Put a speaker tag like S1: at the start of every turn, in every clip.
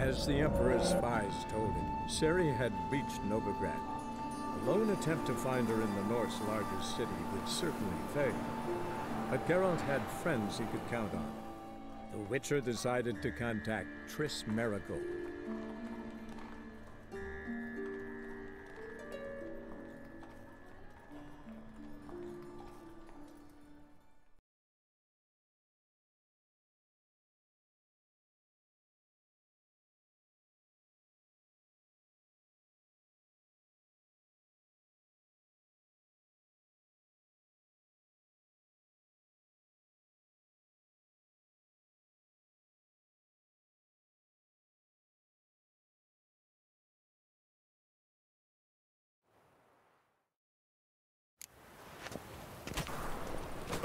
S1: As the Emperor's spies told him, Ciri had reached Novigrad. A lone attempt to find her in the North's largest city would certainly fail. But Geralt had friends he could count on. The Witcher decided to contact Triss Merigold.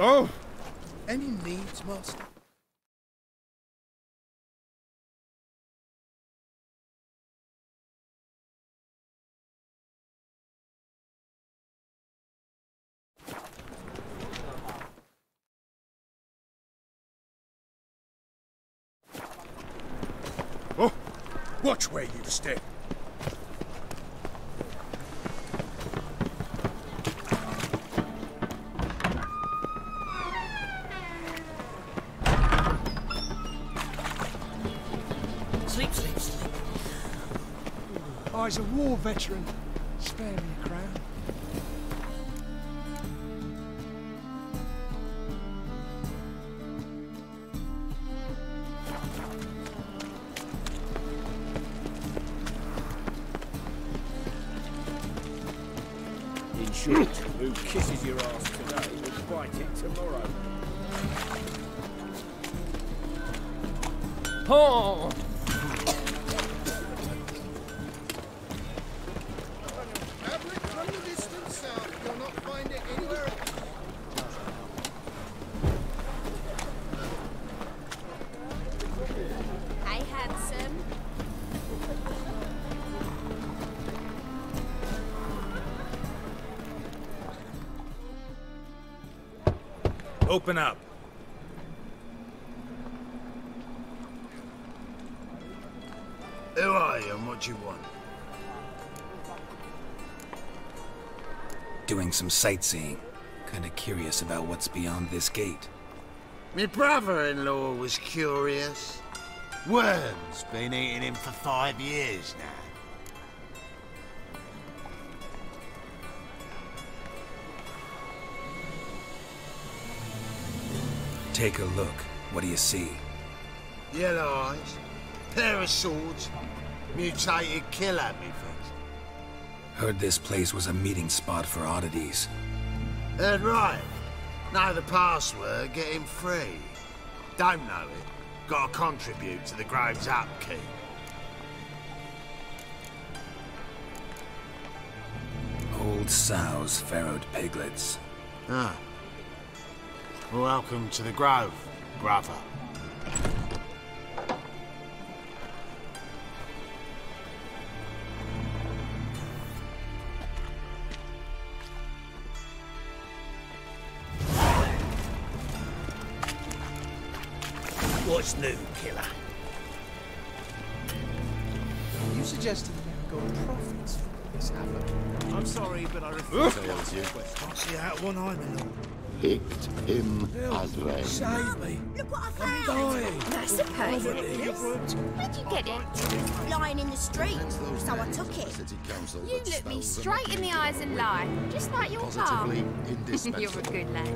S2: Oh! Any needs, master? Oh! Watch where you step. I's a war veteran. Spare me a crown.
S3: In short, who kisses your ass today will bite it tomorrow. Oh! Open up.
S4: Who are you and what do you want?
S5: Doing some sightseeing. Kinda curious about what's beyond this gate.
S4: My brother-in-law was curious. Worms been eating him for 5 years now.
S5: Take a look. What do you see?
S4: Yellow eyes, pair of swords, mutated kill at me face.
S5: Heard this place was a meeting spot for oddities.
S4: Heard right. Know the password, get him free. Don't know it, gotta contribute to the Grove's upkeep.
S5: Old sows, farrowed piglets.
S4: Ah. Welcome to the Grove, brother.
S3: What's new, killer?
S2: You suggested we got profits from this happened.
S3: I'm sorry, but I refuse to answer your question. Can't see out one eye, my lord.
S6: Picked him as well.
S3: Save me.
S7: Look what I
S3: I'm
S7: found.
S3: dying.
S7: That's a pay. Where'd you get it? Lying in the street, so I took it.
S8: You look me straight in the eyes and lie, just like your pa. You're a good lad.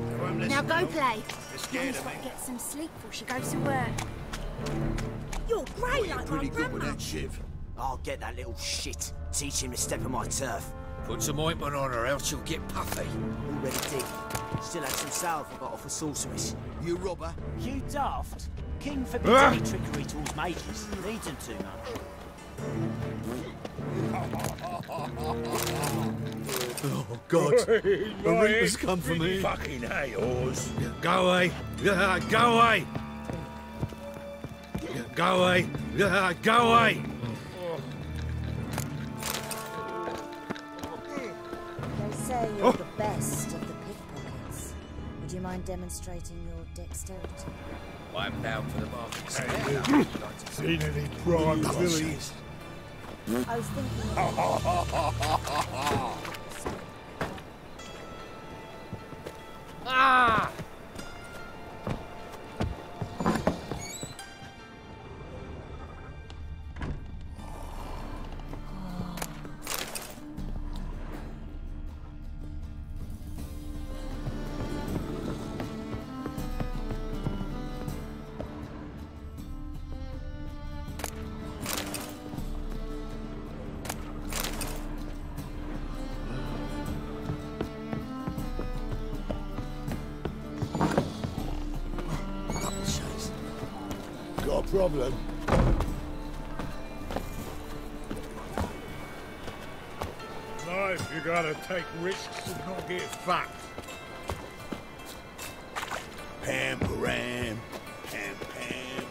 S7: Now go play.
S8: Mum's got to get some sleep before she goes to work.
S7: You're great like my
S3: Pretty good with
S7: grandma.
S3: that shiv.
S9: I'll get that little shit. Teach him to step on my turf.
S3: Put some ointment on her, else she'll get puffy.
S9: Already did. Still had some salve I got off a sorceress.
S3: You robber?
S9: You daft. King forbids any trickery towards mages. Needs them too much.
S3: Oh, God. A reaper's come for me. Fucking yours. Go away. Go away. Go away. Go away.
S7: They say you're the best of the pickpockets. Would Would you mind demonstrating your dexterity?
S5: I'm down for the market.
S3: Seen any prime fillies?
S7: I was thinking.
S5: Ah!
S6: Got a problem?
S3: Life, you gotta take risks and not get fucked.
S4: Pam-param, pam-pam.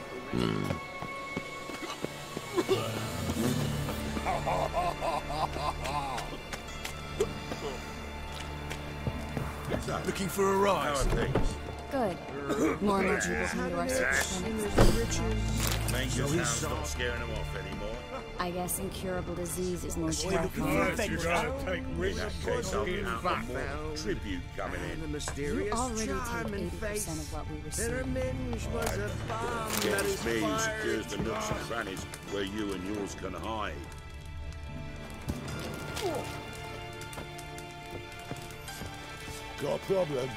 S3: Looking for a rise.
S8: Good. More energy will come to our secret clinics.
S4: Major's not scaring them off anymore.
S8: I guess incurable disease is more
S3: Life,
S8: terrifying.
S3: you gotta take risks
S4: Case
S3: and
S4: I'll
S3: not get
S4: get
S3: fucked.
S4: more tribute coming in.
S8: You already take 80% of what we receive.
S4: It's me who secures the nooks and crannies where you and yours can hide.
S6: Got a problem?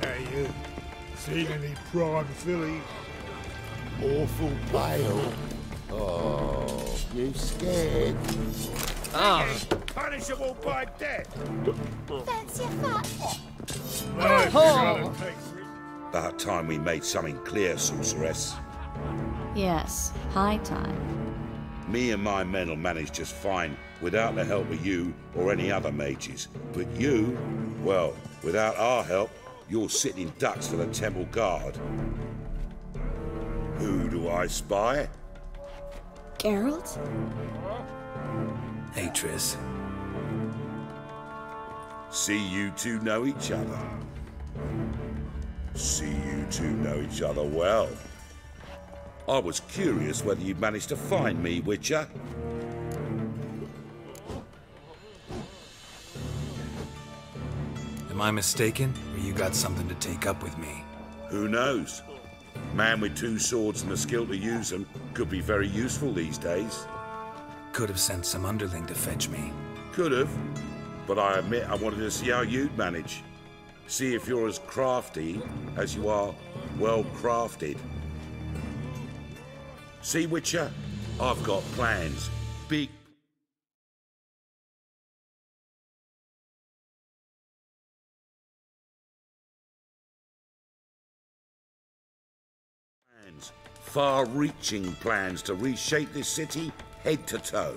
S3: Hey, you. Seen any prime fillies?
S6: Awful pale. Oh, you scared?
S4: Punishable by death.
S7: Fancy a fuck?
S3: Life, you gotta take risks.
S4: About time we made something clear, sorceress.
S8: Yes, high time.
S4: Me and my men will manage just fine without the help of you or any other mages. But you, well, without our help, you're sitting ducks for the temple guard. Who do I spy?
S8: Geralt?
S5: Hey, Triss.
S4: See you two know each other. See you two know each other well. I was curious whether you'd managed to find me, Witcher.
S5: Am I mistaken, or you got something to take up with me?
S4: Who knows? Man with two swords and the skill to use them could be very useful these days.
S5: Could have sent some underling to fetch me.
S4: Could have, but I admit I wanted to see how you'd manage. See if you're as crafty as you are well crafted. See, Witcher, I've got plans. Big plans. Far-reaching plans to reshape this city head to toe.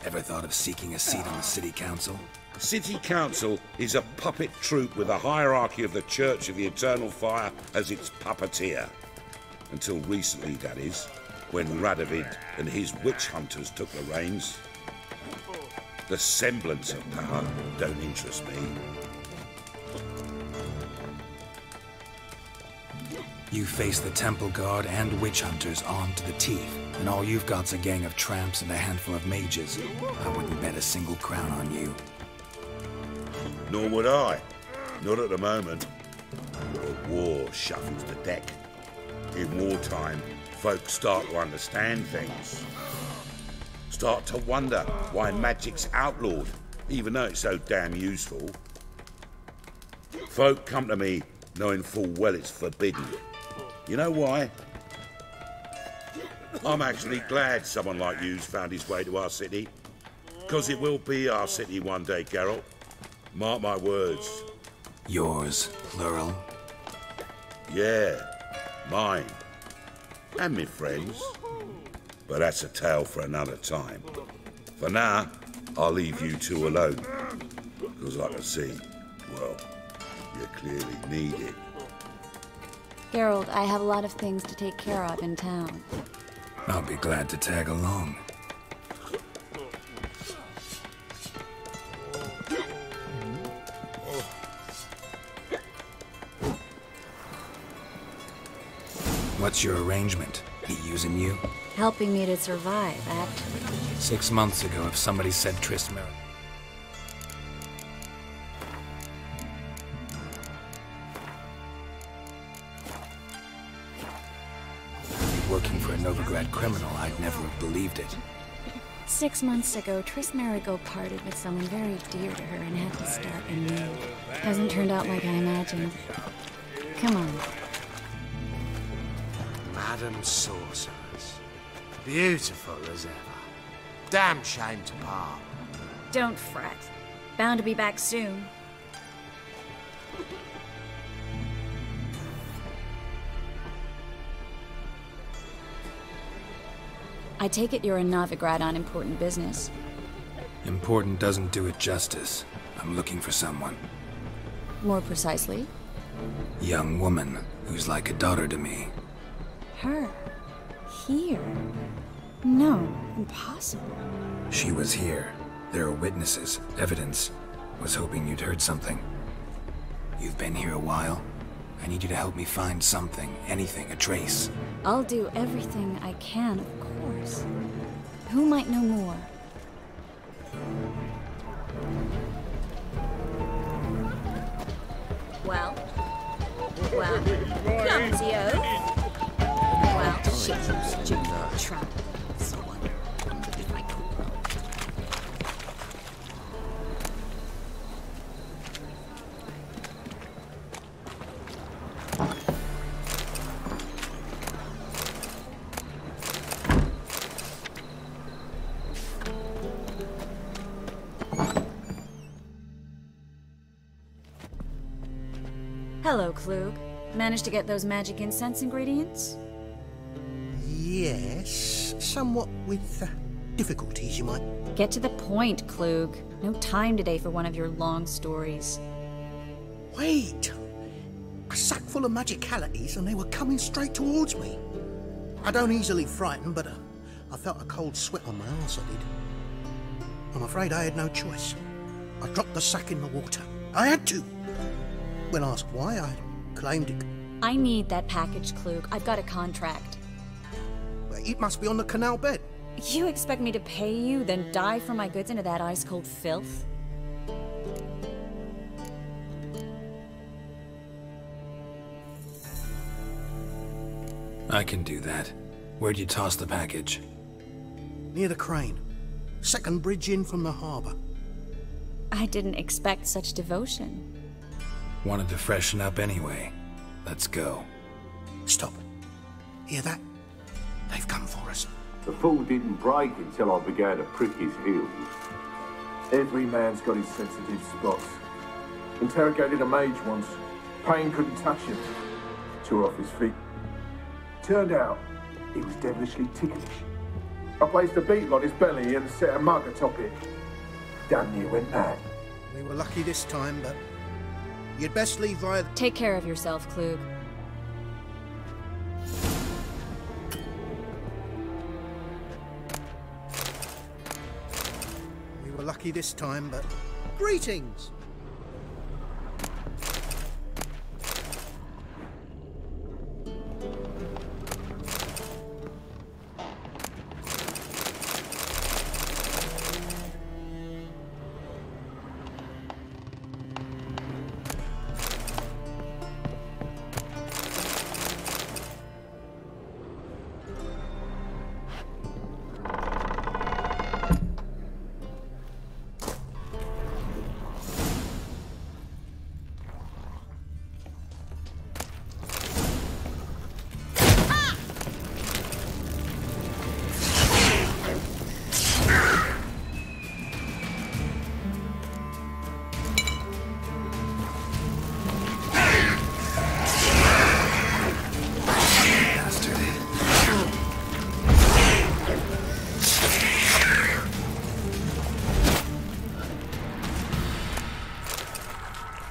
S5: Ever thought of seeking a seat on the city council?
S4: City Council is a puppet troupe with a hierarchy of the Church of the Eternal Fire as its puppeteer. Until recently, that is, when Radovid and his witch hunters took the reins. The semblance of power don't interest me.
S5: You face the Temple Guard and witch hunters armed to the teeth, and all you've got's a gang of tramps and a handful of mages. I wouldn't bet a single crown on you.
S4: Nor would I. Not at the moment. But war shuffles the deck. In wartime, folk start to understand things. Start to wonder why magic's outlawed, even though it's so damn useful. Folk come to me knowing full well it's forbidden. You know why? I'm actually glad someone like you's found his way to our city. Because it will be our city one day, Geralt. Mark my words.
S5: Yours, plural.
S4: Yeah, mine. And me friends. But that's a tale for another time. For now, I'll leave you two alone. Because I can see, well, you clearly need it.
S8: Geralt, I have a lot of things to take care of in town.
S5: I'll be glad to tag along. What's your arrangement? He using you?
S10: Helping me to survive, actually.
S5: 6 months ago, if somebody said Tris Merrick... working for a Novigrad criminal, I'd never have believed it.
S10: 6 months ago, Tris Marigold parted with someone very dear to her and had to start anew. Hasn't turned out like I imagined. Come on.
S6: Madam Sorceress. Beautiful as ever. Damn shame to part.
S10: Don't fret. Bound to be back soon. I take it you're in Novigrad on important business.
S5: Important doesn't do it justice. I'm looking for someone.
S10: More precisely?
S5: Young woman who's like a daughter to me.
S10: Her? Here? No, impossible.
S5: She was here. There are witnesses, evidence. Was hoping you'd heard something. You've been here a while. I need you to help me find something, anything, a trace.
S10: I'll do everything I can, of course. Who might know more? Well, Clumsy-o. Well, she was Junior Trump. So I wonder if I could. Hello, Klug. Managed to get those magic incense ingredients?
S11: Yes, somewhat with difficulties, you might.
S10: Get to the point, Klug. No time today for one of your long stories.
S11: Wait! A sack full of magicalities and they were coming straight towards me. I don't easily frighten, but I felt a cold sweat on my arse, I did. I'm afraid I had no choice. I dropped the sack in the water. I had to! When asked why, I claimed it.
S10: I need that package, Klug. I've got a contract.
S11: It must be on the canal bed.
S10: You expect me to pay you, then dive for my goods into that ice-cold filth?
S5: I can do that. Where'd you toss the package?
S11: Near the crane. Second bridge in from the harbour.
S10: I didn't expect such devotion.
S5: Wanted to freshen up anyway. Let's go.
S11: Stop. Hear that? They've come for us.
S12: The fool didn't break until I began to prick his heels. Every man's got his sensitive spots. Interrogated a mage once. Pain couldn't touch him. Tore off his feet. Turned out, he was devilishly ticklish. I placed a beetle on his belly and set a mug atop it. Damn near went mad.
S11: We were lucky this time, but you'd best leave via...
S10: Take care of yourself, Klug.
S11: We were lucky this time, but... Greetings!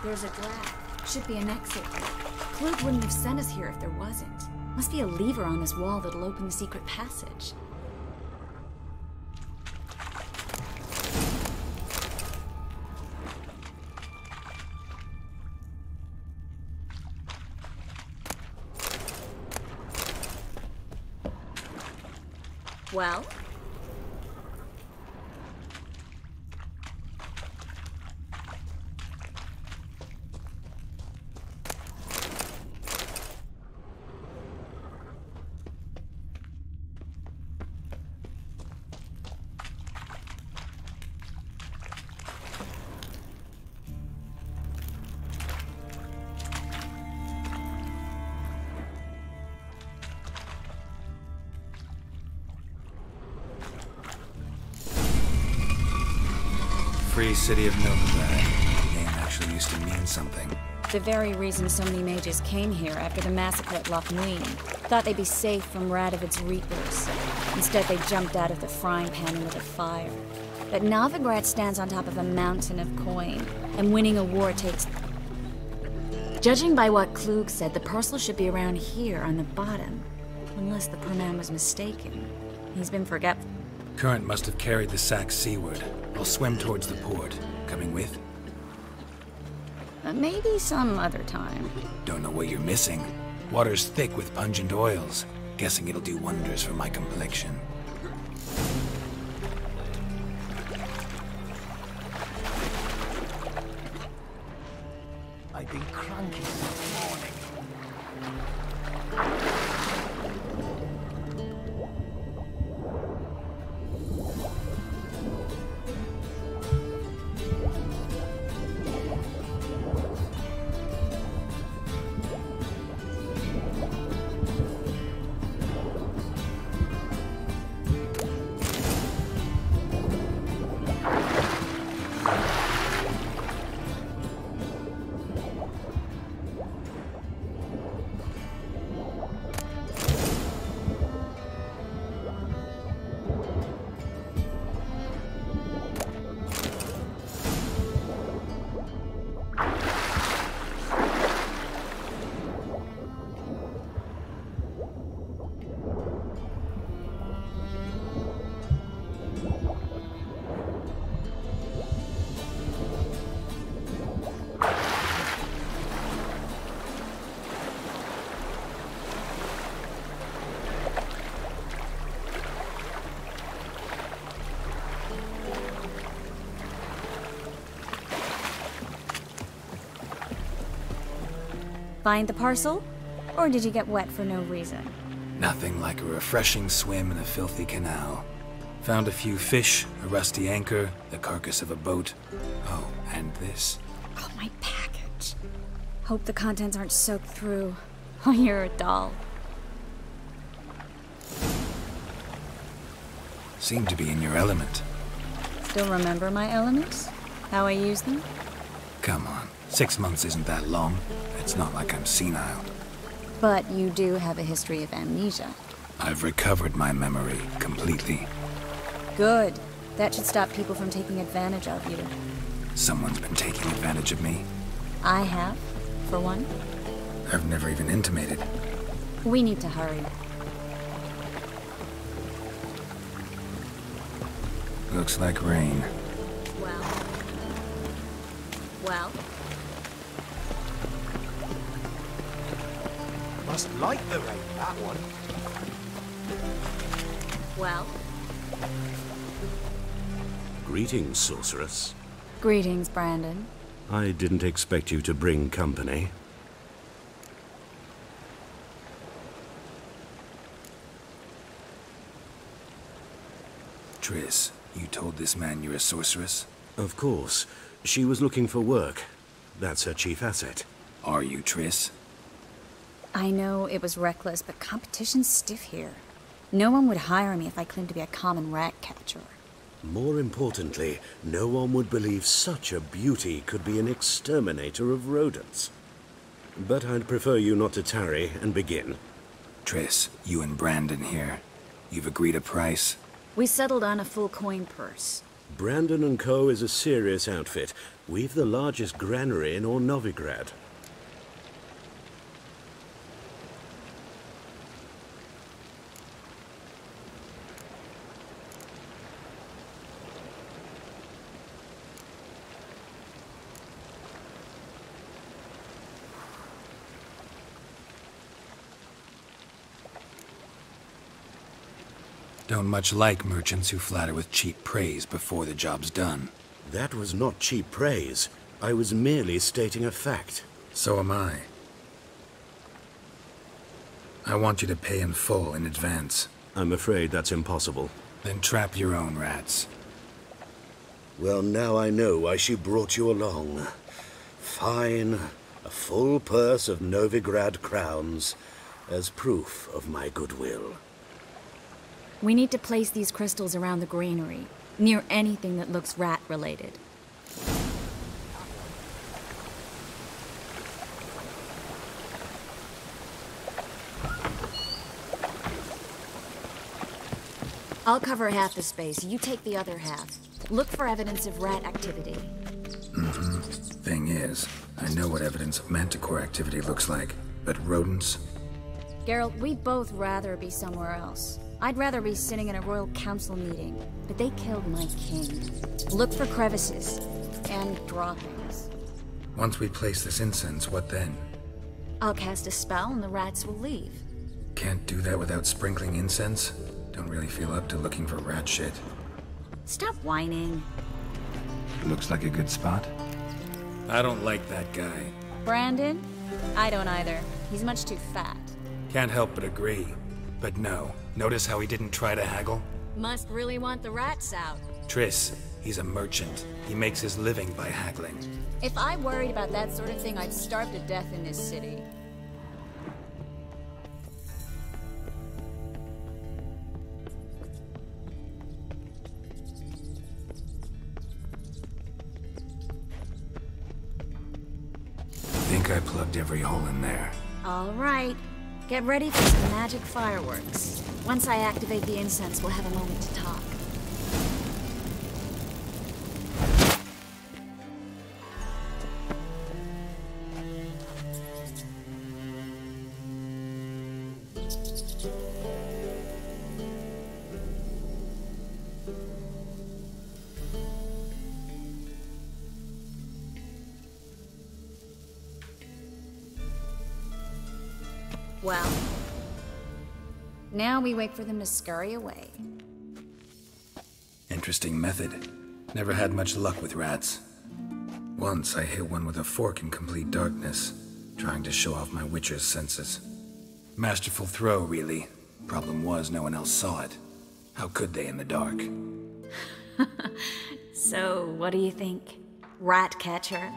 S11: There's a draft. Should be an exit. Klug wouldn't have sent us here if there wasn't.
S10: Must be a lever on this wall that'll open the secret passage. Well?
S5: Free city of Novigrad. The name actually used to mean something.
S10: The very reason so many mages came here after the massacre at Loch Muin. Thought they'd be safe from Radovid's reapers. Instead, they jumped out of the frying pan into the fire. But Novigrad stands on top of a mountain of coin, and winning a war takes... Judging by what Klug said, the parcel should be around here on the bottom. Unless the poor man was mistaken. He's been forgetful.
S5: Current must have carried the sack seaward. I'll swim towards the port. Coming with?
S10: Maybe some other time.
S5: Don't know what you're missing. Water's thick with pungent oils. Guessing it'll do wonders for my complexion.
S9: I've been cranky this morning.
S10: Find the parcel? Or did you get wet for no reason?
S5: Nothing like a refreshing swim in a filthy canal. Found a few fish, a rusty anchor, the carcass of a boat. Oh, and this.
S10: Oh, my package. Hope the contents aren't soaked through. Oh, you're a doll.
S5: Seem to be in your element.
S10: Still remember my elements? How I use them?
S5: Come on. 6 months isn't that long. It's not like I'm senile.
S10: But you do have a history of amnesia.
S5: I've recovered my memory completely.
S10: Good. That should stop people from taking advantage of you.
S5: Someone's been taking advantage of me.
S10: I have, for one.
S5: I've never even intimated.
S10: We need to hurry.
S5: Looks like rain.
S10: Well?
S6: Must like the rain, that one.
S10: Well?
S13: Greetings, sorceress.
S10: Greetings, Brandon.
S13: I didn't expect you to bring company.
S5: Triss, you told this man you're a sorceress?
S13: Of course. She was looking for work. That's her chief asset.
S5: Are you, Triss?
S10: I know it was reckless, but competition's stiff here. No one would hire me if I claimed to be a common rat catcher.
S13: More importantly, no one would believe such a beauty could be an exterminator of rodents. But I'd prefer you not to tarry and begin.
S5: Triss, you and Brandon here. You've agreed a price?
S10: We settled on a full coin purse.
S13: Brandon & Co. is a serious outfit. We've the largest granary in all Novigrad.
S5: Don't much like merchants who flatter with cheap praise before the job's done.
S13: That was not cheap praise. I was merely stating a fact.
S5: So am I. I want you to pay in full in advance.
S13: I'm afraid that's impossible.
S5: Then trap your own rats.
S13: Well, now I know why she brought you along. Fine. A full purse of Novigrad crowns as proof of my goodwill.
S10: We need to place these crystals around the granary, near anything that looks rat-related. I'll cover half the space, you take the other half. Look for evidence of rat activity.
S5: Mm-hmm. Thing is, I know what evidence of manticore activity looks like, but rodents?
S10: Geralt, we'd both rather be somewhere else. I'd rather be sitting in a royal council meeting, but they killed my king. Look for crevices and droppings.
S5: Once we place this incense, what then?
S10: I'll cast a spell and the rats will leave.
S5: Can't do that without sprinkling incense? Don't really feel up to looking for rat shit.
S10: Stop whining.
S5: Looks like a good spot. I don't like that guy.
S10: Brandon? I don't either. He's much too fat.
S5: Can't help but agree. But no. Notice how he didn't try to haggle?
S10: Must really want the rats out.
S5: Triss, he's a merchant. He makes his living by haggling.
S10: If I worried about that sort of thing, I'd starve to death in this city.
S5: Think I plugged every hole in there.
S10: All right. Get ready for some magic fireworks. Once I activate the incense, we'll have a moment to talk. Well, now we wait for them to scurry away.
S5: Interesting method. Never had much luck with rats. Once I hit one with a fork in complete darkness, trying to show off my witcher's senses. Masterful throw, really. Problem was, no one else saw it. How could they in the dark?
S10: So, what do you think? Rat catcher?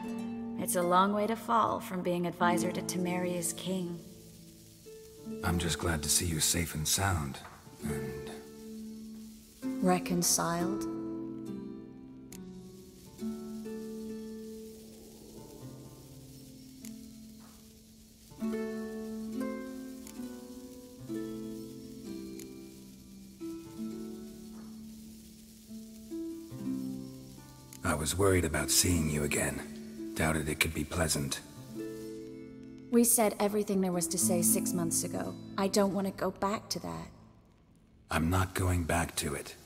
S10: It's a long way to fall from being advisor to Temeria's king.
S5: I'm just glad to see you safe and sound, and...
S10: reconciled?
S5: I was worried about seeing you again. Doubted it could be pleasant.
S10: We said everything there was to say 6 months ago. I don't want to go back to that.
S5: I'm not going back to it.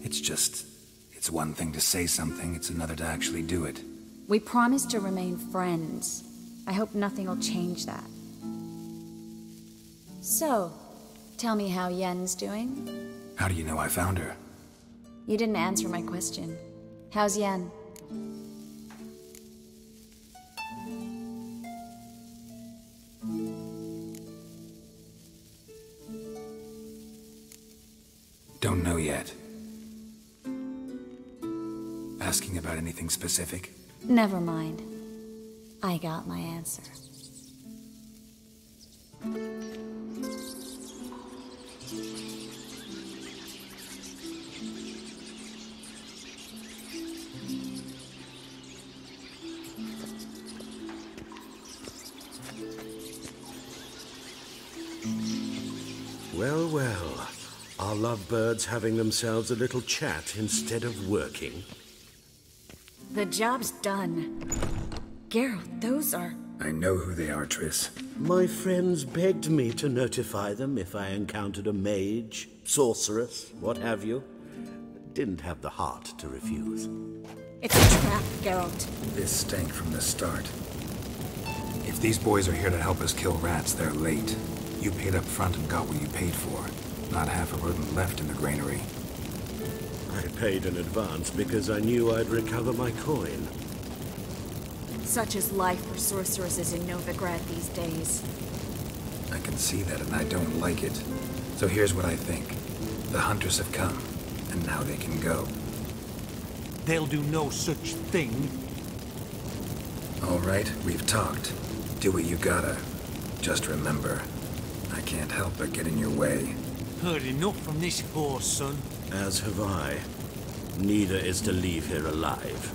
S5: It's just... it's one thing to say something, it's another to actually do it.
S10: We promised to remain friends. I hope nothing will change that. So, tell me how Yen's doing?
S5: How do you know I found her?
S10: You didn't answer my question. How's Yen?
S5: Don't know yet. Asking about anything specific?
S10: Never mind. I got my answer.
S13: Well, well. Are lovebirds having themselves a little chat instead of working?
S10: The job's done. Geralt, those are...
S5: I know who they are, Triss.
S13: My friends begged me to notify them if I encountered a mage, sorceress, what have you. Didn't have the heart to refuse.
S10: It's a trap, Geralt.
S5: This stank from the start. If these boys are here to help us kill rats, they're late. You paid up front and got what you paid for. not half a rodent left in the granary.
S13: I paid in advance because I knew I'd recover my coin.
S10: Such is life for sorceresses in Novigrad these days.
S5: I can see that, and I don't like it. So here's what I think. The hunters have come, and now they can go.
S3: They'll do no such thing.
S5: All right, we've talked. Do what you gotta. Just remember, I can't help but get in your way.
S3: Heard enough from this horse, son.
S13: As have I. Neither is to leave here alive.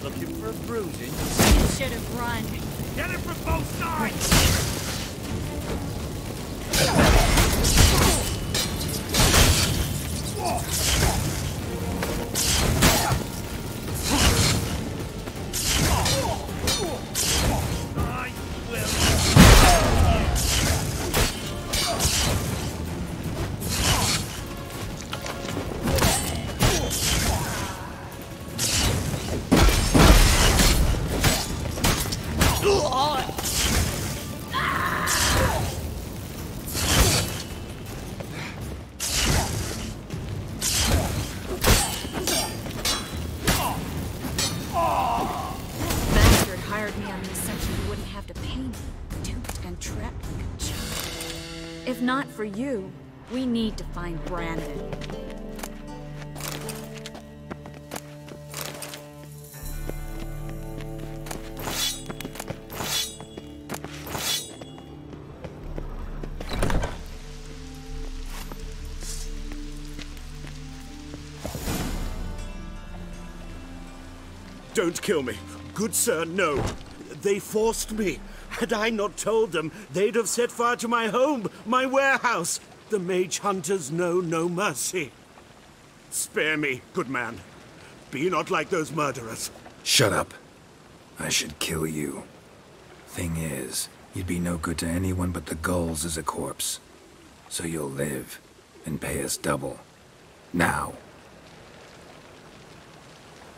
S9: Looking for a bruising?
S10: You should have run.
S9: Get it from both sides!
S10: If not for you, we need to find Brandon.
S13: Don't kill me. Good sir, no. They forced me. Had I not told them, they'd have set fire to my home, my warehouse. The mage hunters know no mercy. Spare me, good man. Be not like those murderers.
S5: Shut up. I should kill you. Thing is, you'd be no good to anyone but the gulls as a corpse. So you'll live and pay us double. Now.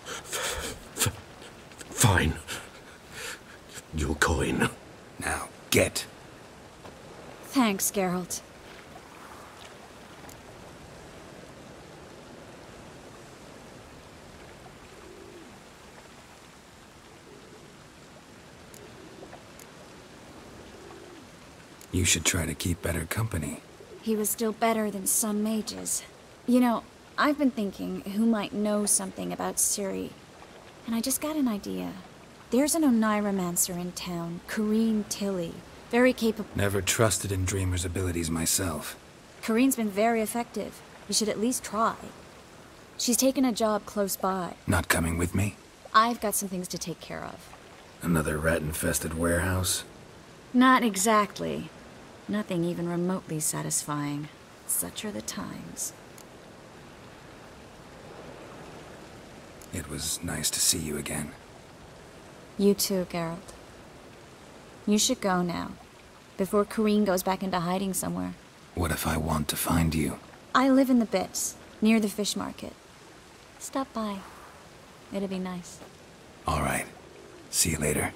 S13: Fine. Your coin.
S5: Now, get.
S10: Thanks, Geralt.
S5: You should try to keep better company.
S10: He was still better than some mages. You know, I've been thinking who might know something about Ciri. And I just got an idea. There's an Oneiromancer in town, Corrine Tilly. Very capable.
S5: Never trusted in Dreamer's abilities myself.
S10: Corrine's been very effective. You should at least try. She's taken a job close by.
S5: Not coming with me?
S10: I've got some things to take care of.
S5: Another rat-infested warehouse?
S10: Not exactly. Nothing even remotely satisfying. Such are the times.
S5: It was nice to see you again.
S10: You too, Geralt. You should go now, before Corrine goes back into hiding somewhere.
S5: What if I want to find you?
S10: I live in the Bits, near the fish market. Stop by. It'd be nice.
S5: All right. See you later.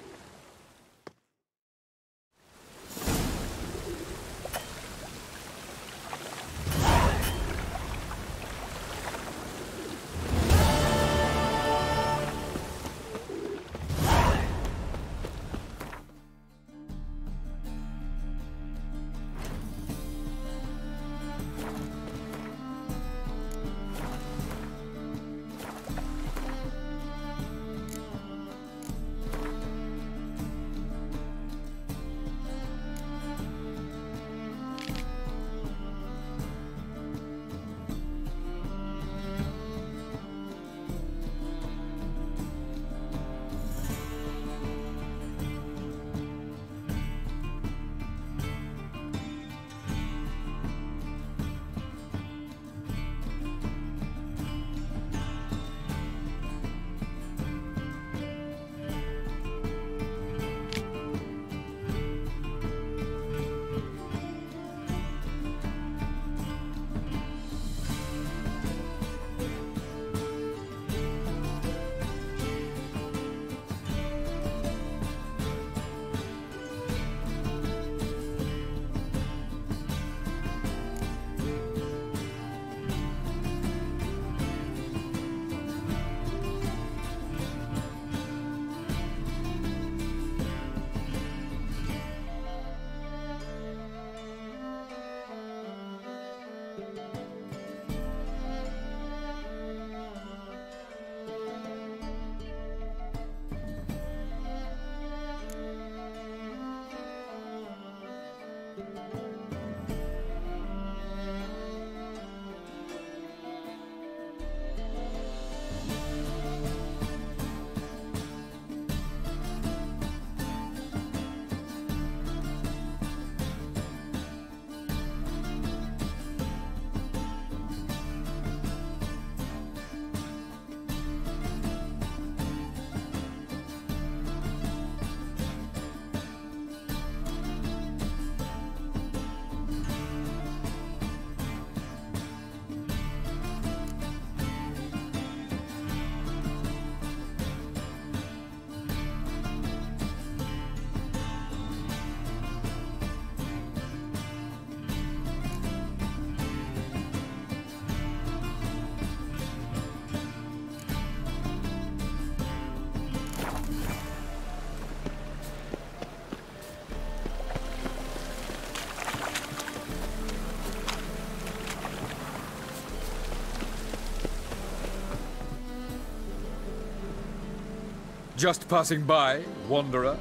S14: Just passing by, wanderer?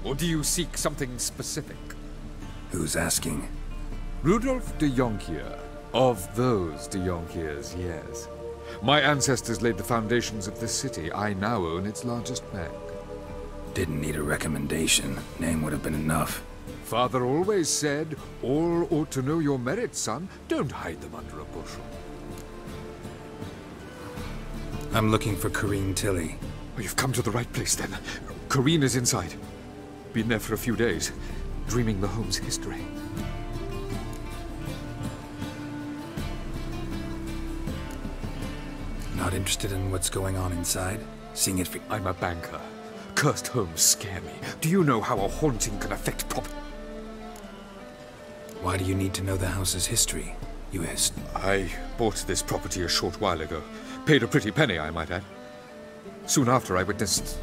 S14: Or do you seek something specific?
S5: Who's asking?
S14: Rudolf de Jonkier. Of those de Jonkiers, yes. My ancestors laid the foundations of this city. I now own its largest bank.
S5: Didn't need a recommendation. Name would have been enough.
S14: Father always said, all ought to know your merits, son. Don't hide them under a bushel.
S5: I'm looking for Corrine Tilly.
S14: Oh, you've come to the right place, then. Corrine is inside. Been there for a few days, dreaming the home's history.
S5: Not interested in what's going on inside? Seeing it for...
S14: I'm a banker. Cursed homes scare me. Do you know how a haunting can affect property?
S5: Why do you need to know the house's history?
S14: I bought this property a short while ago. Paid a pretty penny, I might add. Soon after, I witnessed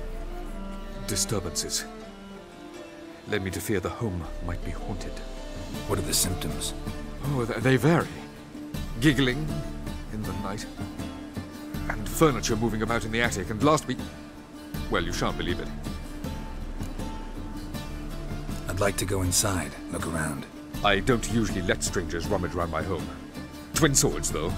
S14: disturbances. Led me to fear the home might be haunted.
S5: What are the symptoms?
S14: Oh, they vary. Giggling in the night. And furniture moving about in the attic. And last week... well, you shan't believe it.
S5: I'd like to go inside, look around.
S14: I don't usually let strangers rummage around my home. Twin swords, though.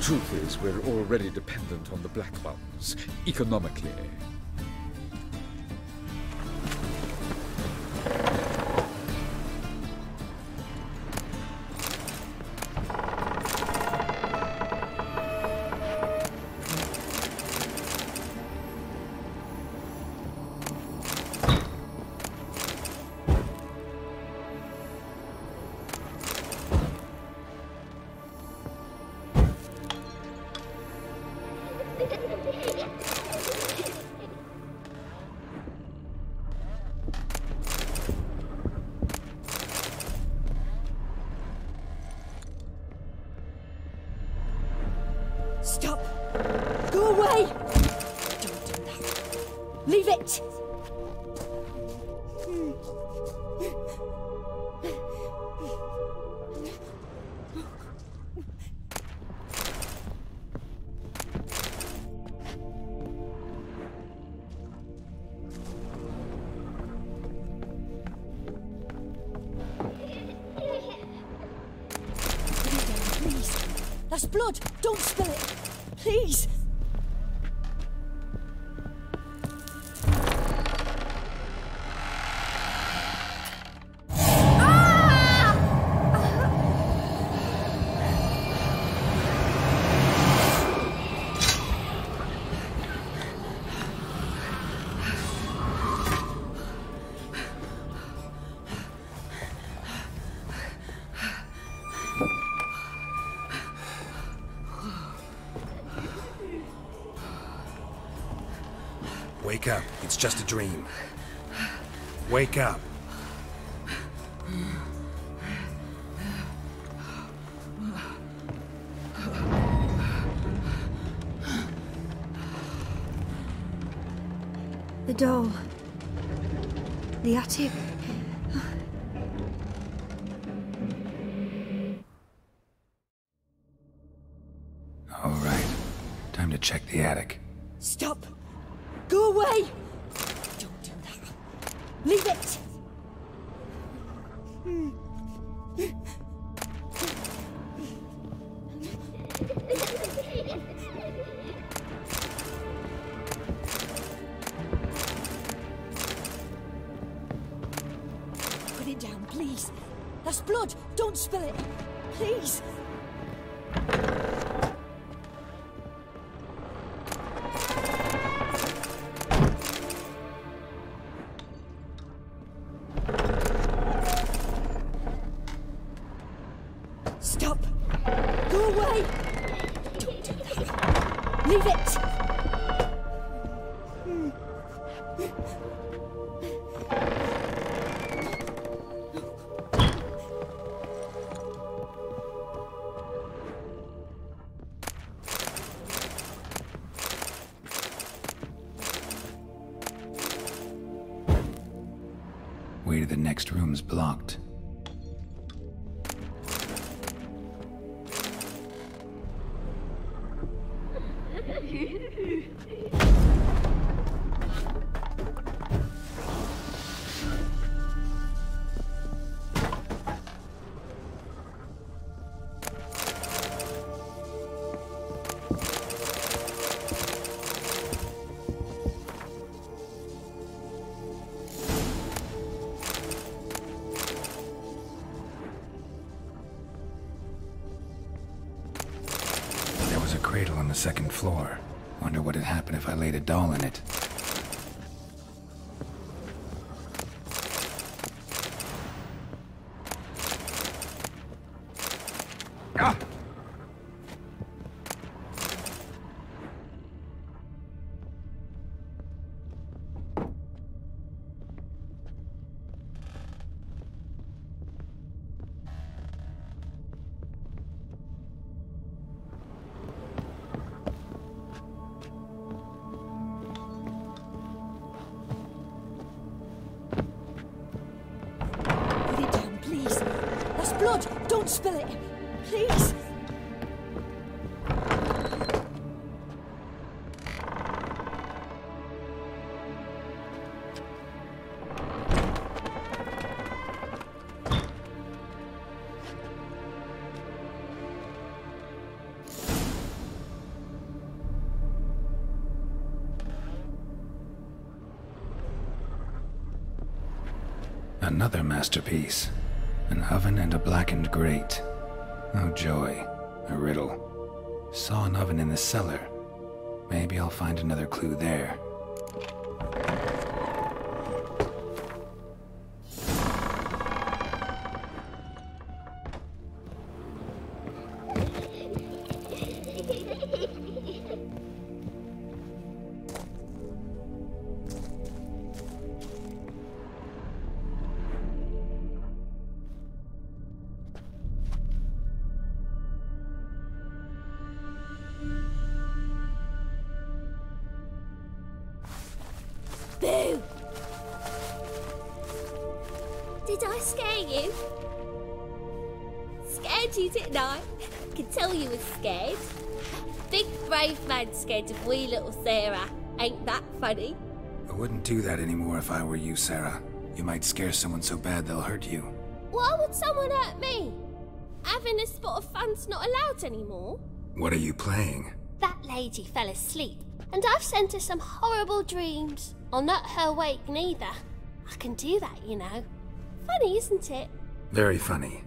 S14: Truth is, we're already dependent on the Black Mountains, economically.
S7: Stop! Go away! Don't do that. Leave it! Please. That's blood! Don't spill it! Please!
S5: Wake up. It's just a dream. Wake up.
S10: The doll. The attic.
S5: All right. Time to check the attic.
S7: Stop! Go away! Don't do that. Leave it! Put it down, please. That's blood. Don't spill it. Please. Stop! Go away! Don't do that. Leave it!
S5: Way to the next room's blocked. second floor. Wonder what'd happen if I laid a doll in it. Ah!
S7: Put it down, please. That's blood. Don't spill it. Please.
S5: Another masterpiece. An oven and a blackened grate. Oh joy. A riddle. Saw an oven in the cellar. Maybe I'll find another clue there.
S15: Boo! Did I scare you? Scared you, didn't I? Could tell you was scared. Big brave man scared of wee little Sarah. Ain't that funny?
S5: I wouldn't do that anymore if I were you, Sarah. You might scare someone so bad they'll hurt you.
S15: Why would someone hurt me? Having a spot of fun's not allowed anymore.
S5: What are you playing?
S15: That lady fell asleep, and I've sent her some horrible dreams. I'll not her wake neither. I can do that, you know. Funny, isn't it?
S5: Very funny.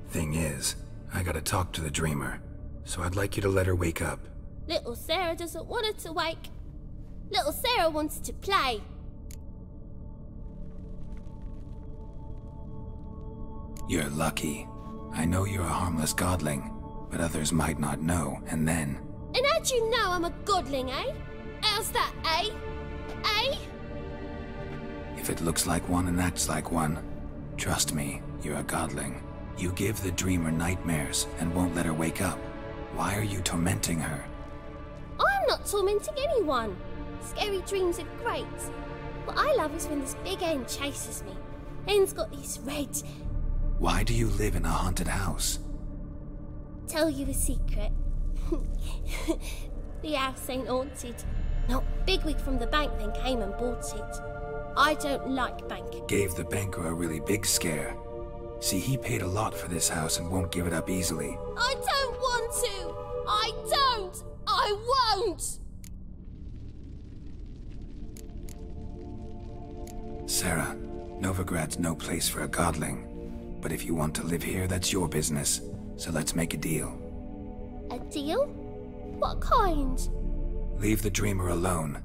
S5: Thing is, I gotta talk to the dreamer, so I'd like you to let her wake up.
S15: Little Sarah doesn't want her to wake. Little Sarah wants to play.
S5: You're lucky. I know you're a harmless godling, but others might not know, and then...
S15: And how'd you know I'm a godling, eh? How's that, eh? Eh?
S5: If it looks like one and acts like one, trust me, you're a godling. You give the dreamer nightmares and won't let her wake up. Why are you tormenting her?
S15: I'm not tormenting anyone. Scary dreams are great. What I love is when this big hen chases me. Hen's got these red...
S5: Why do you live in a haunted house?
S15: Tell you a secret. The house ain't haunted. Not Bigwig from the bank then came and bought it. I don't like banking.
S5: Gave the banker a really big scare. See, he paid a lot for this house and won't give it up easily.
S15: I don't want to! I don't! I won't!
S5: Sarah, Novigrad's no place for a godling. But if you want to live here, that's your business. So let's make a deal.
S15: A deal? What kind?
S5: Leave the dreamer alone.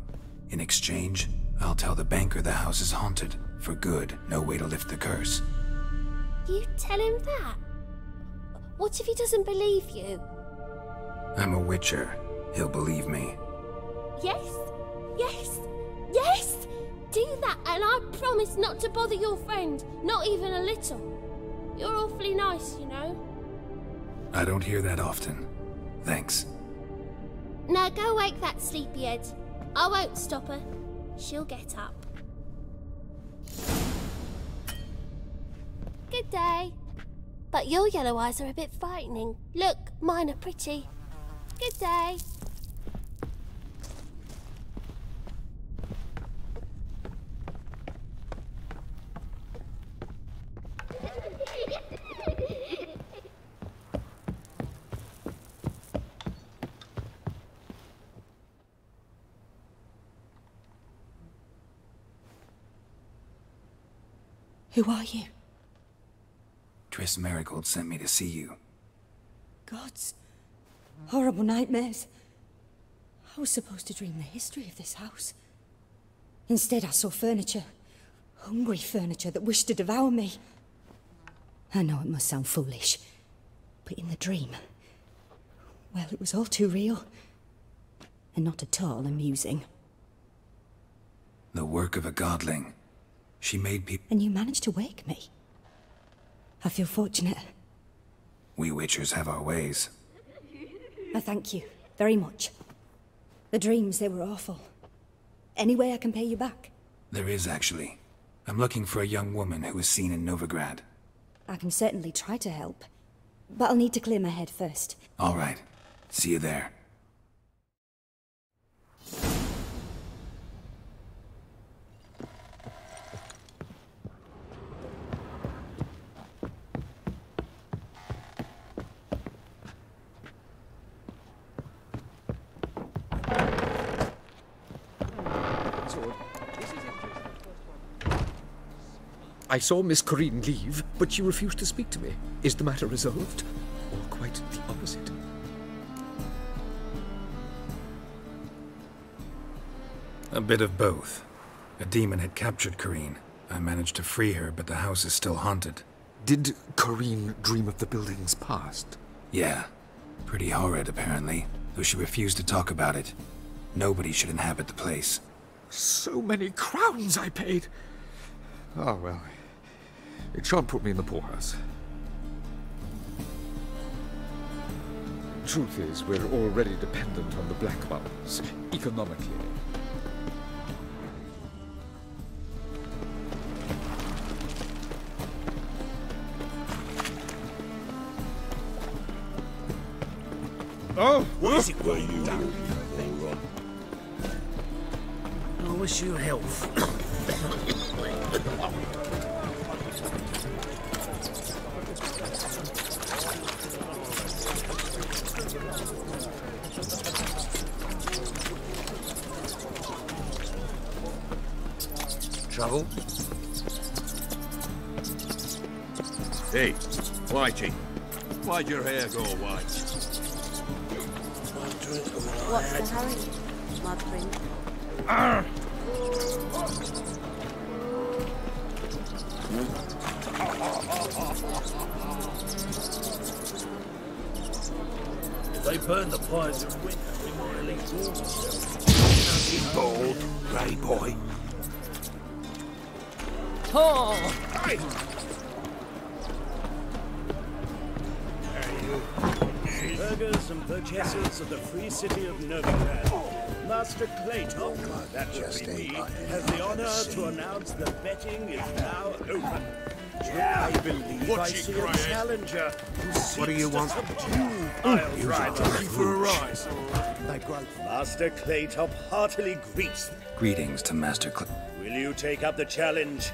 S5: In exchange, I'll tell the banker the house is haunted. For good, no way to lift the curse.
S15: You tell him that? What if he doesn't believe you?
S5: I'm a witcher. He'll believe me.
S15: Yes, yes, yes! Do that and I promise not to bother your friend, not even a little. You're awfully nice, you know.
S5: I don't hear that often. Thanks.
S15: Now go wake that sleepyhead. I won't stop her. She'll get up. Good day. But your yellow eyes are a bit frightening. Look, mine are pretty. Good day.
S7: Who are you?
S5: Triss Marigold sent me to see you.
S7: Gods. Horrible nightmares.
S16: I was supposed to dream the history of this house. Instead, I saw furniture. Hungry furniture that wished to devour me. I know it must sound foolish, but in the dream, well, it was all too real. And not at all amusing.
S5: The work of a godling. She made people...
S16: And you managed to wake me. I feel fortunate.
S5: We Witchers have our ways.
S16: I thank you very much. The dreams, they were awful. Any way I can pay you back?
S5: There is, actually. I'm looking for a young woman who was seen in Novigrad.
S16: I can certainly try to help. But I'll need to clear my head first.
S5: All right. See you there.
S14: I saw Miss Corinne leave, but she refused to speak to me. Is the matter resolved? Or quite the opposite?
S5: A bit of both. A demon had captured Corinne. I managed to free her, but the house is still haunted.
S14: Did Corinne dream of the building's past?
S5: Yeah. Pretty horrid, apparently, though she refused to talk about it. Nobody should inhabit the place.
S14: So many crowns I paid! Oh, well. It shan't put me in the poorhouse. Truth is, we're already dependent on the Black Mountains, economically.
S3: Oh!
S4: What is it where you done?
S3: I wish you health.
S13: Trouble?
S4: Hey, Whitey, why'd your hair go white?
S17: What's the hurry, my prince?
S3: If they burn the fires in winter, we might at least warm ourselves.
S4: You bold, grey boy.
S3: Oh! Hey!
S9: Burghers and burgesses of the free city of Novigrad, Master Clayton, that would be me, has the honor to announce the betting is now open. I believe I see a challenger who seeks to subdue Isle
S3: Thank you for a rise.
S9: Thy growth. Master Claytop heartily greets.
S5: Greetings to Master
S9: Will you take up the challenge?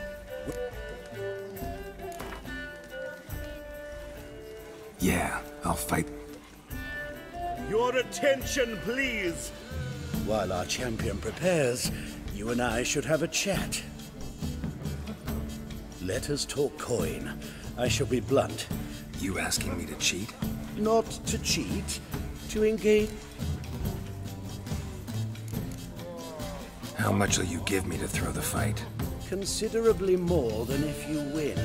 S5: Yeah, I'll fight.
S9: Your attention, please. While our champion prepares, you and I should have a chat. Let us talk coin. I shall be blunt.
S5: You asking me to cheat?
S9: Not to cheat, to engage.
S5: How much will you give me to throw the fight?
S9: Considerably more than if you win.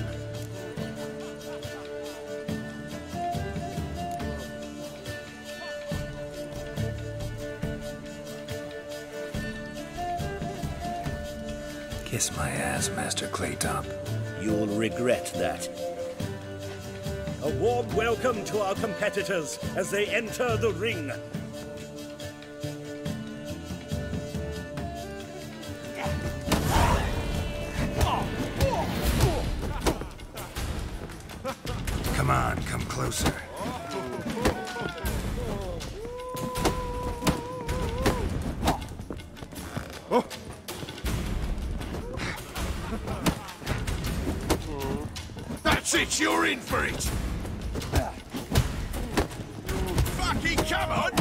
S5: Kiss my ass, Master Claytop.
S9: You'll regret that. A warm welcome to our competitors as they enter the ring.
S5: Come on, come closer.
S3: Oh! That's it, you're in for it! Fucking come on!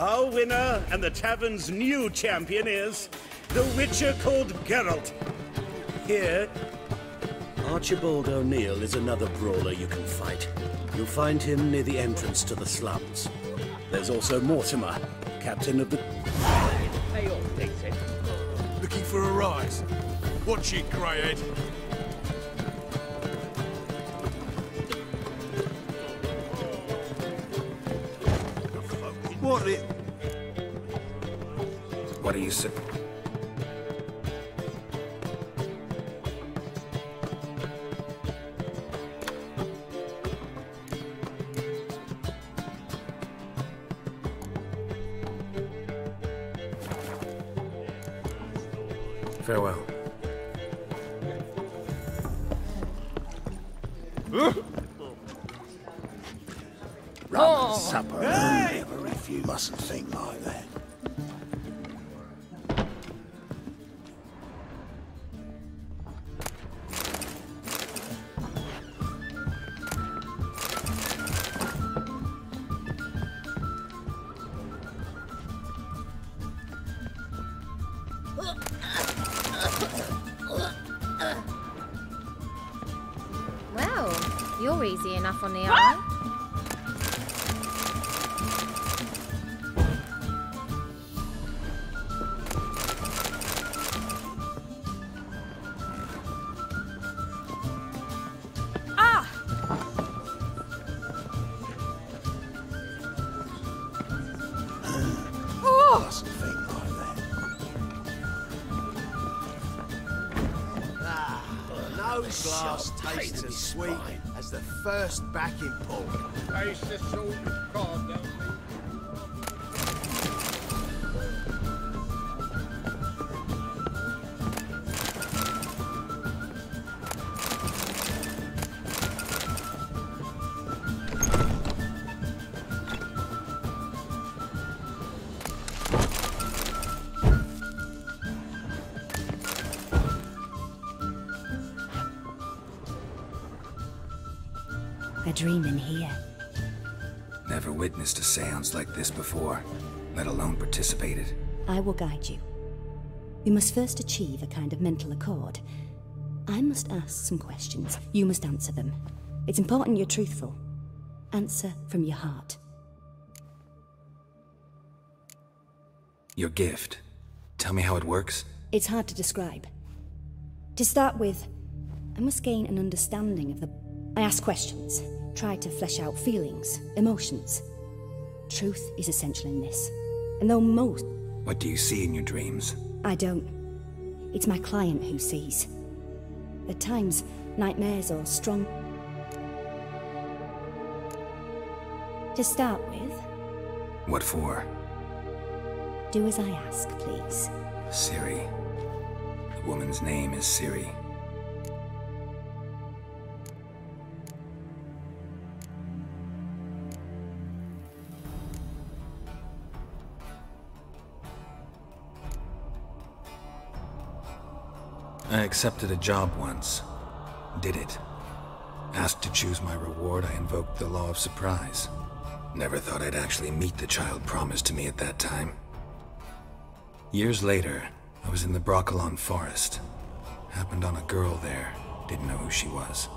S9: Our winner and the tavern's new champion is the Witcher called Geralt. Here...
S13: Archibald O'Neill is another brawler you can fight. You'll find him near the entrance to the slums. There's also Mortimer, captain of the...
S6: Hey, all decent.
S3: Looking for a rise? Watch it, greyhead.
S5: What do you say? Farewell.
S11: Rum and supper only, if you mustn't think like that.
S8: Well, you're easy enough on the eye.
S11: Mustn't think like that.
S6: No glass tastes as sweet as the first backing pull.
S3: Taste the salt cod, don't we?
S16: A dream in here.
S5: Never witnessed a seance like this before, let alone participated.
S16: I will guide you. We must first achieve a kind of mental accord. I must ask some questions. You must answer them. It's important you're truthful. Answer from your heart.
S5: Your gift. Tell me how it works.
S16: It's hard to describe. To start with, I must gain an understanding of the... I ask questions, try to flesh out feelings, emotions. Truth is essential in this. And though most...
S5: What do you see in your dreams?
S16: I don't. It's my client who sees. At times, nightmares or strong... To start with...
S5: What for?
S16: Do as I ask, please.
S5: Ciri. The woman's name is Ciri. I accepted a job once. Did it. Asked to choose my reward, I invoked the law of surprise. Never thought I'd actually meet the child promised to me at that time. Years later, I was in the Broccolon forest. Happened on a girl there. Didn't know who she was.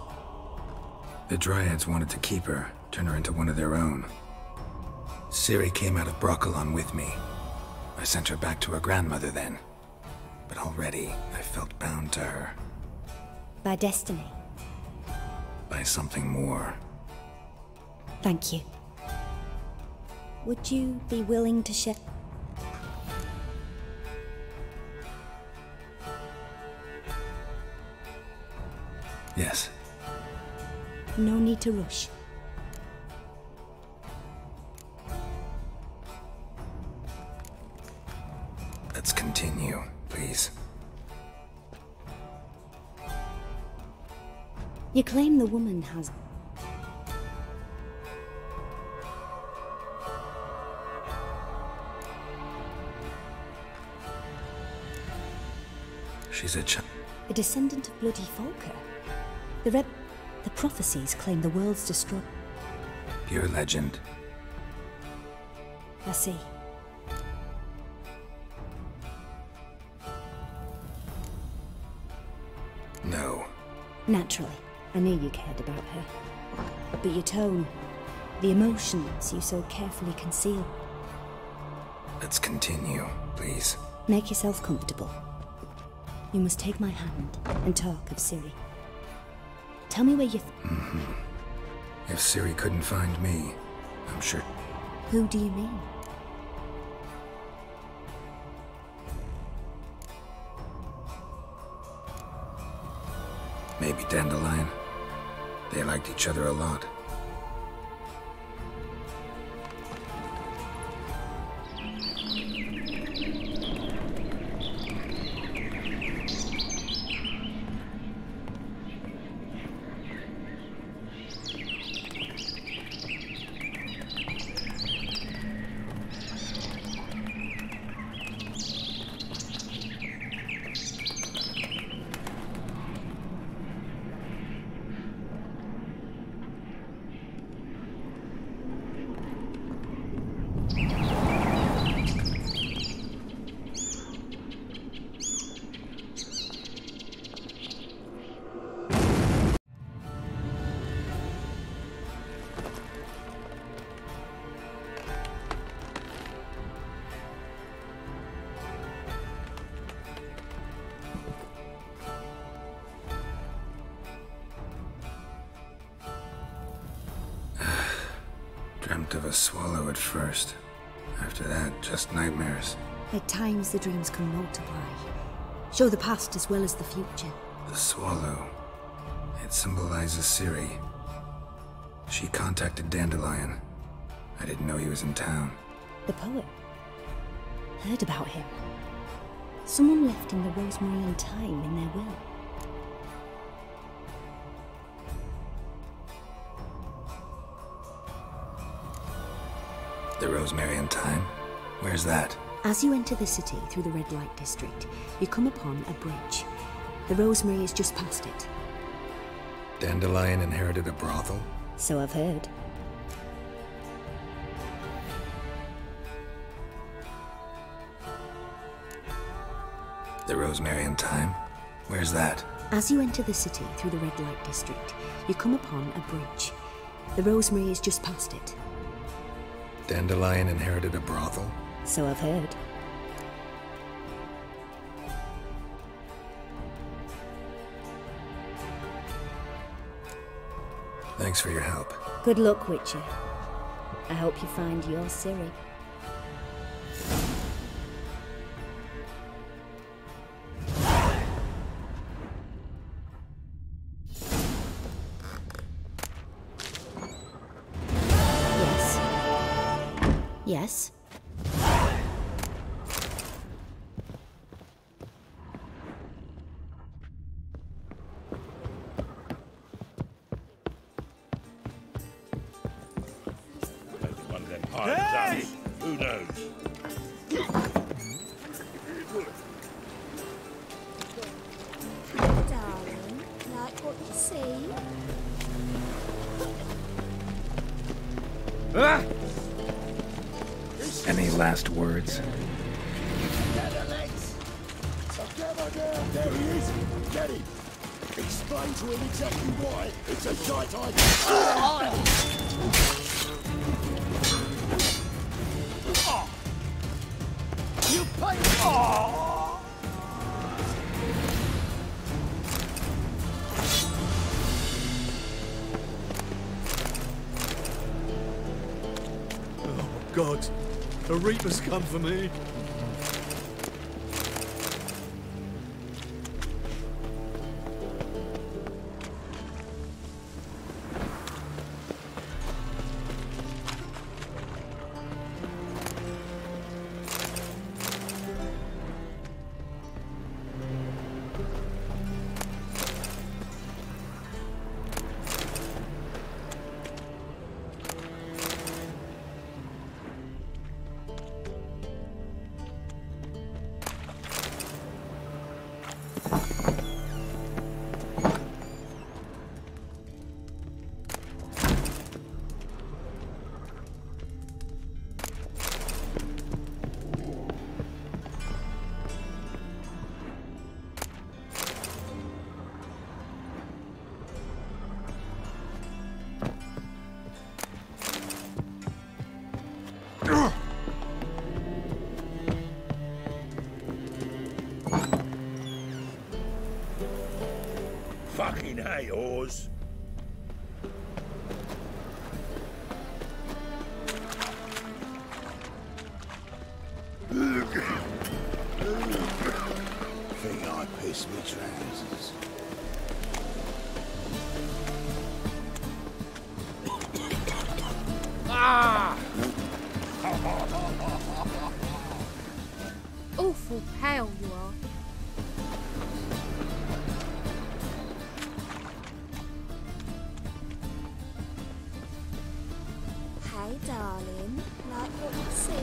S5: The Dryads wanted to keep her, turn her into one of their own. Ciri came out of Broccolon with me. I sent her back to her grandmother then. But already, I felt bound to her.
S16: By destiny.
S5: By something more.
S16: Thank you. Would you be willing to share?
S5: Yes.
S16: No need to rush.
S5: Let's continue, please.
S16: You claim the woman has...
S5: She's a
S16: A descendant of bloody Volker. The prophecies claim the world's destroyed.
S5: Pure legend.
S16: I see.
S5: No.
S16: Naturally. I knew you cared about her. But your tone, the emotions you so carefully conceal.
S5: Let's continue, please.
S16: Make yourself comfortable. You must take my hand and talk of Ciri. Tell me where you...
S5: If Ciri couldn't find me, I'm sure...
S16: Who do you mean?
S5: Maybe Dandelion. They liked each other a lot. Dreamt of a swallow at first. After that, just nightmares.
S16: At times the dreams can multiply. Show the past as well as the future.
S5: The swallow. It symbolizes Ciri. She contacted Dandelion. I didn't know he was in town.
S16: The poet. Heard about him. Someone left him the rosemary and thyme in their will.
S5: The rosemary and thyme? Where's that?
S16: As you enter the city through the red light district, you come upon a bridge. The rosemary is just past it.
S5: Dandelion inherited a brothel?
S16: So I've heard.
S5: The rosemary and thyme? Where's that?
S16: As you enter the city through the red light district, you come upon a bridge. The rosemary is just past it.
S5: Dandelion inherited a brothel?
S16: So I've heard.
S5: Thanks for your help.
S16: Good luck, Witcher. I hope you find your Ciri. Yes?
S4: One of them hired guns. Who knows?
S7: Darling, like what you see?
S5: Ah! Any last words?
S3: There he is! Get him! Explain to him exactly why it's a shite idea! You pay! Oh, God. The Reaper's come for me.
S4: fucking hay, Oz.
S6: Think I piss me trousers.
S8: Ah! Awful pale you are.
S7: Hey, darling. Like what you see?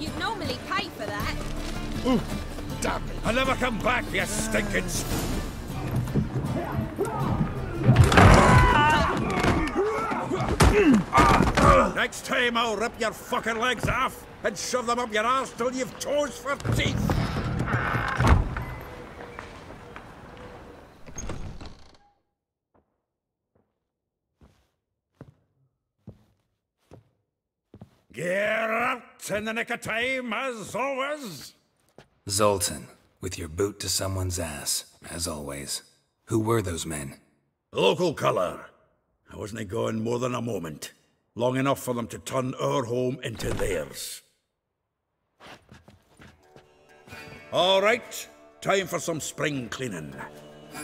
S8: You'd normally pay for that.
S4: Ooh, damn it. I'll never come back, you stinkins. Next time I'll rip your fucking legs off and shove them up your arse till you've toes for teeth. Get out in the nick of time, as always.
S5: Zoltan, with your boot to someone's ass, as always. Who were those men?
S4: Local colour. I wasn't gone more than a moment. Long enough for them to turn our home into theirs. All right, time for some spring cleaning.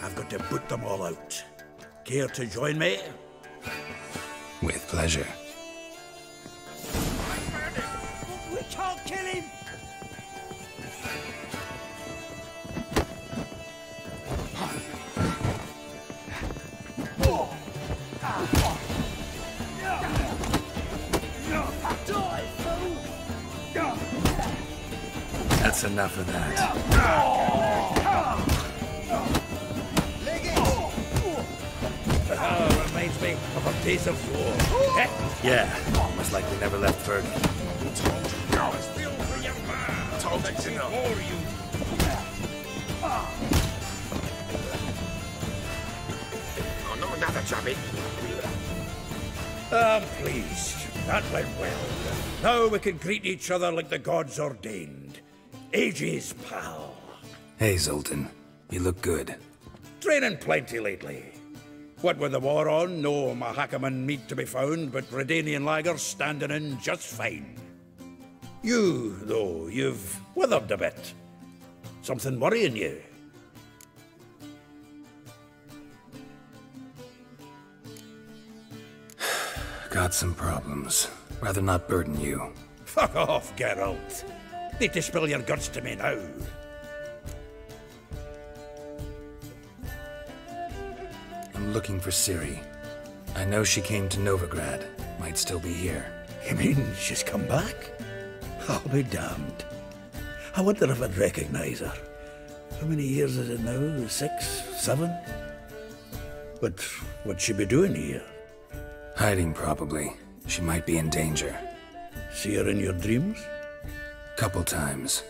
S4: I've got to boot them all out. Care to join me?
S5: With pleasure.
S9: We can't kill him!
S5: That's enough of that.
S4: Reminds me of a piece of war.
S5: Yeah, almost like we never left Bergen.
S4: Told you to know.
S3: Oh, no, another chubby.
S4: I'm pleased. That went well. Now we can greet each other like the gods ordained. Ages, pal.
S5: Hey, Zoltan. You look good.
S4: Training plenty lately. What with the war on, no Mahakaman meat to be found, but Redanian lagers standing in just fine. You, though, you've withered a bit. Something worrying you?
S5: Got some problems. Rather not burden you.
S4: Fuck off, Geralt. Need to spill your guts to me now.
S5: I'm looking for Ciri. I know she came to Novigrad. Might still be here.
S4: You mean she's come back? I'll be damned. I wonder if I'd recognize her. How many years is it now? 6, 7? But what'd she be doing here?
S5: Hiding, probably. She might be in danger.
S4: See her in your dreams?
S5: Couple times.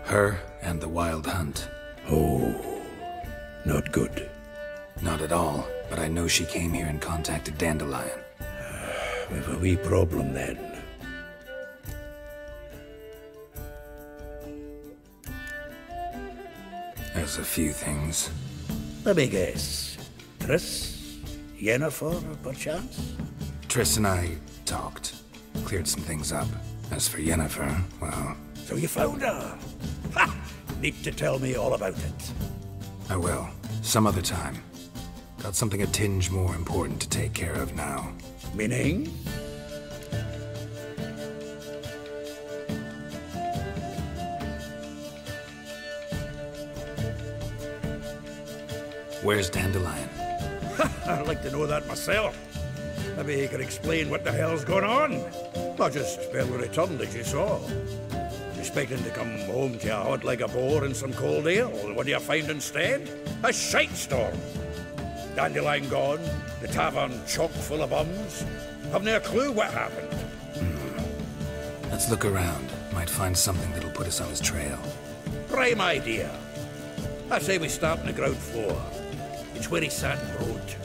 S5: Her and the Wild Hunt.
S4: Oh, not good.
S5: Not at all, but I know she came here and contacted Dandelion.
S4: We've a wee problem then.
S5: There's a few things.
S4: Let me guess. Triss? Yennefer, perchance?
S5: Triss and I talked. Cleared some things up. As for Yennefer, well...
S4: So you found her? Ha! Need to tell me all about it.
S5: I will. Some other time. Got something a tinge more important to take care of now.
S4: Meaning?
S5: Where's Dandelion?
S4: I'd like to know that myself. Maybe he could explain what the hell's going on. I just barely returned, as you saw. Expecting to come home to a hot like a boar and some cold ale. What do you find instead? A shite storm. Dandelion gone, the tavern chock full of bums. Haven't a clue what happened.
S5: Let's look around. Might find something that'll put us on his trail.
S4: Prime idea. I say we start on the ground floor. It's where he sat and wrote.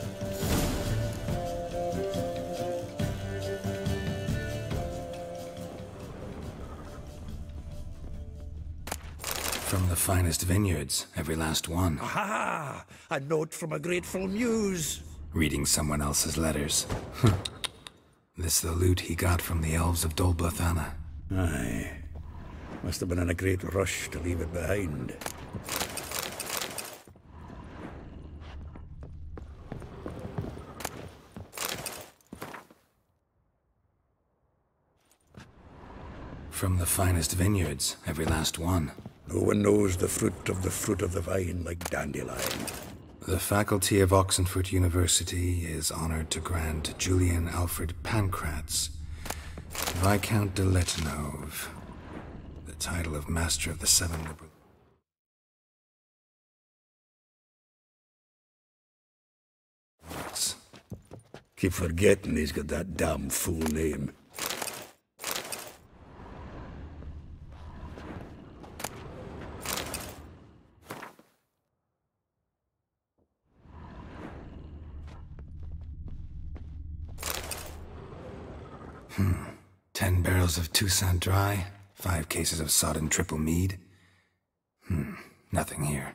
S5: From the finest vineyards, every last one.
S3: Aha! A note from a grateful muse.
S5: Reading someone else's letters. This the loot he got from the elves of Dol Blathanna.
S3: Aye. Must have been in a great rush to leave it behind.
S5: From the finest vineyards, every last one.
S3: No one knows the fruit of the vine like Dandelion.
S5: The faculty of Oxenfurt University is honored to grant Julian Alfred Pancratz, Viscount de Letenove, the title of Master of the Seven Liberal.
S3: Keep forgetting he's got that damn full name.
S5: 10 barrels of Toussaint Dry, 5 cases of sodden triple mead. Nothing here.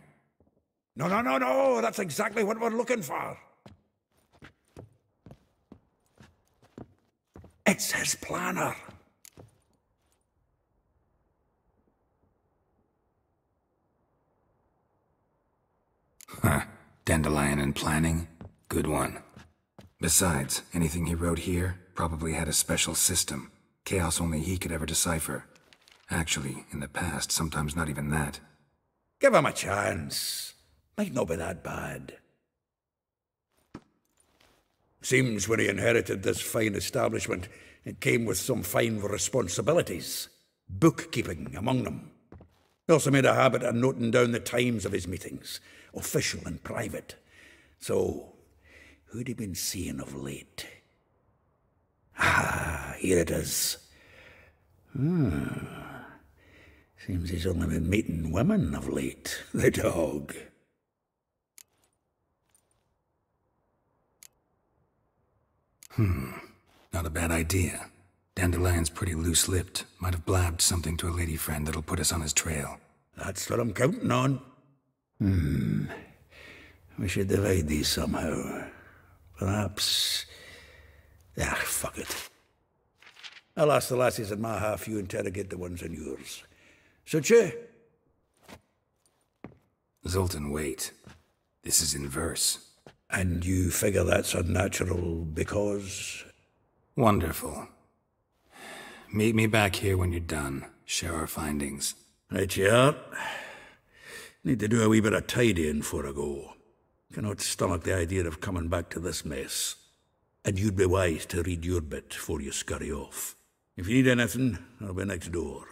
S3: No, that's exactly what we're looking for. It's his planner.
S5: Dandelion and planning? Good one. Besides, anything he wrote here probably had a special system. Chaos only he could ever decipher. Actually, in the past, sometimes not even that.
S3: Give him a chance. Might not be that bad. Seems when he inherited this fine establishment, it came with some fine responsibilities. Bookkeeping among them. He also made a habit of noting down the times of his meetings, official and private. So, who'd he been seeing of late? Ah, here it is. Seems he's only been meeting women of late, the dog.
S5: Not a bad idea. Dandelion's pretty loose-lipped. Might have blabbed something to a lady friend that'll put us on his trail.
S3: That's what I'm counting on. We should divide these somehow. Perhaps... fuck it. I'll ask the lassies in my half, you interrogate the ones in yours. Suche?
S5: Zoltan, wait. This is in verse.
S3: And you figure that's unnatural because...
S5: Wonderful. Meet me back here when you're done. Share our findings.
S3: Right you are. Need to do a wee bit of tidying before I go. Cannot stomach the idea of coming back to this mess. And you'd be wise to read your bit before you scurry off. If you need anything, I'll be next door.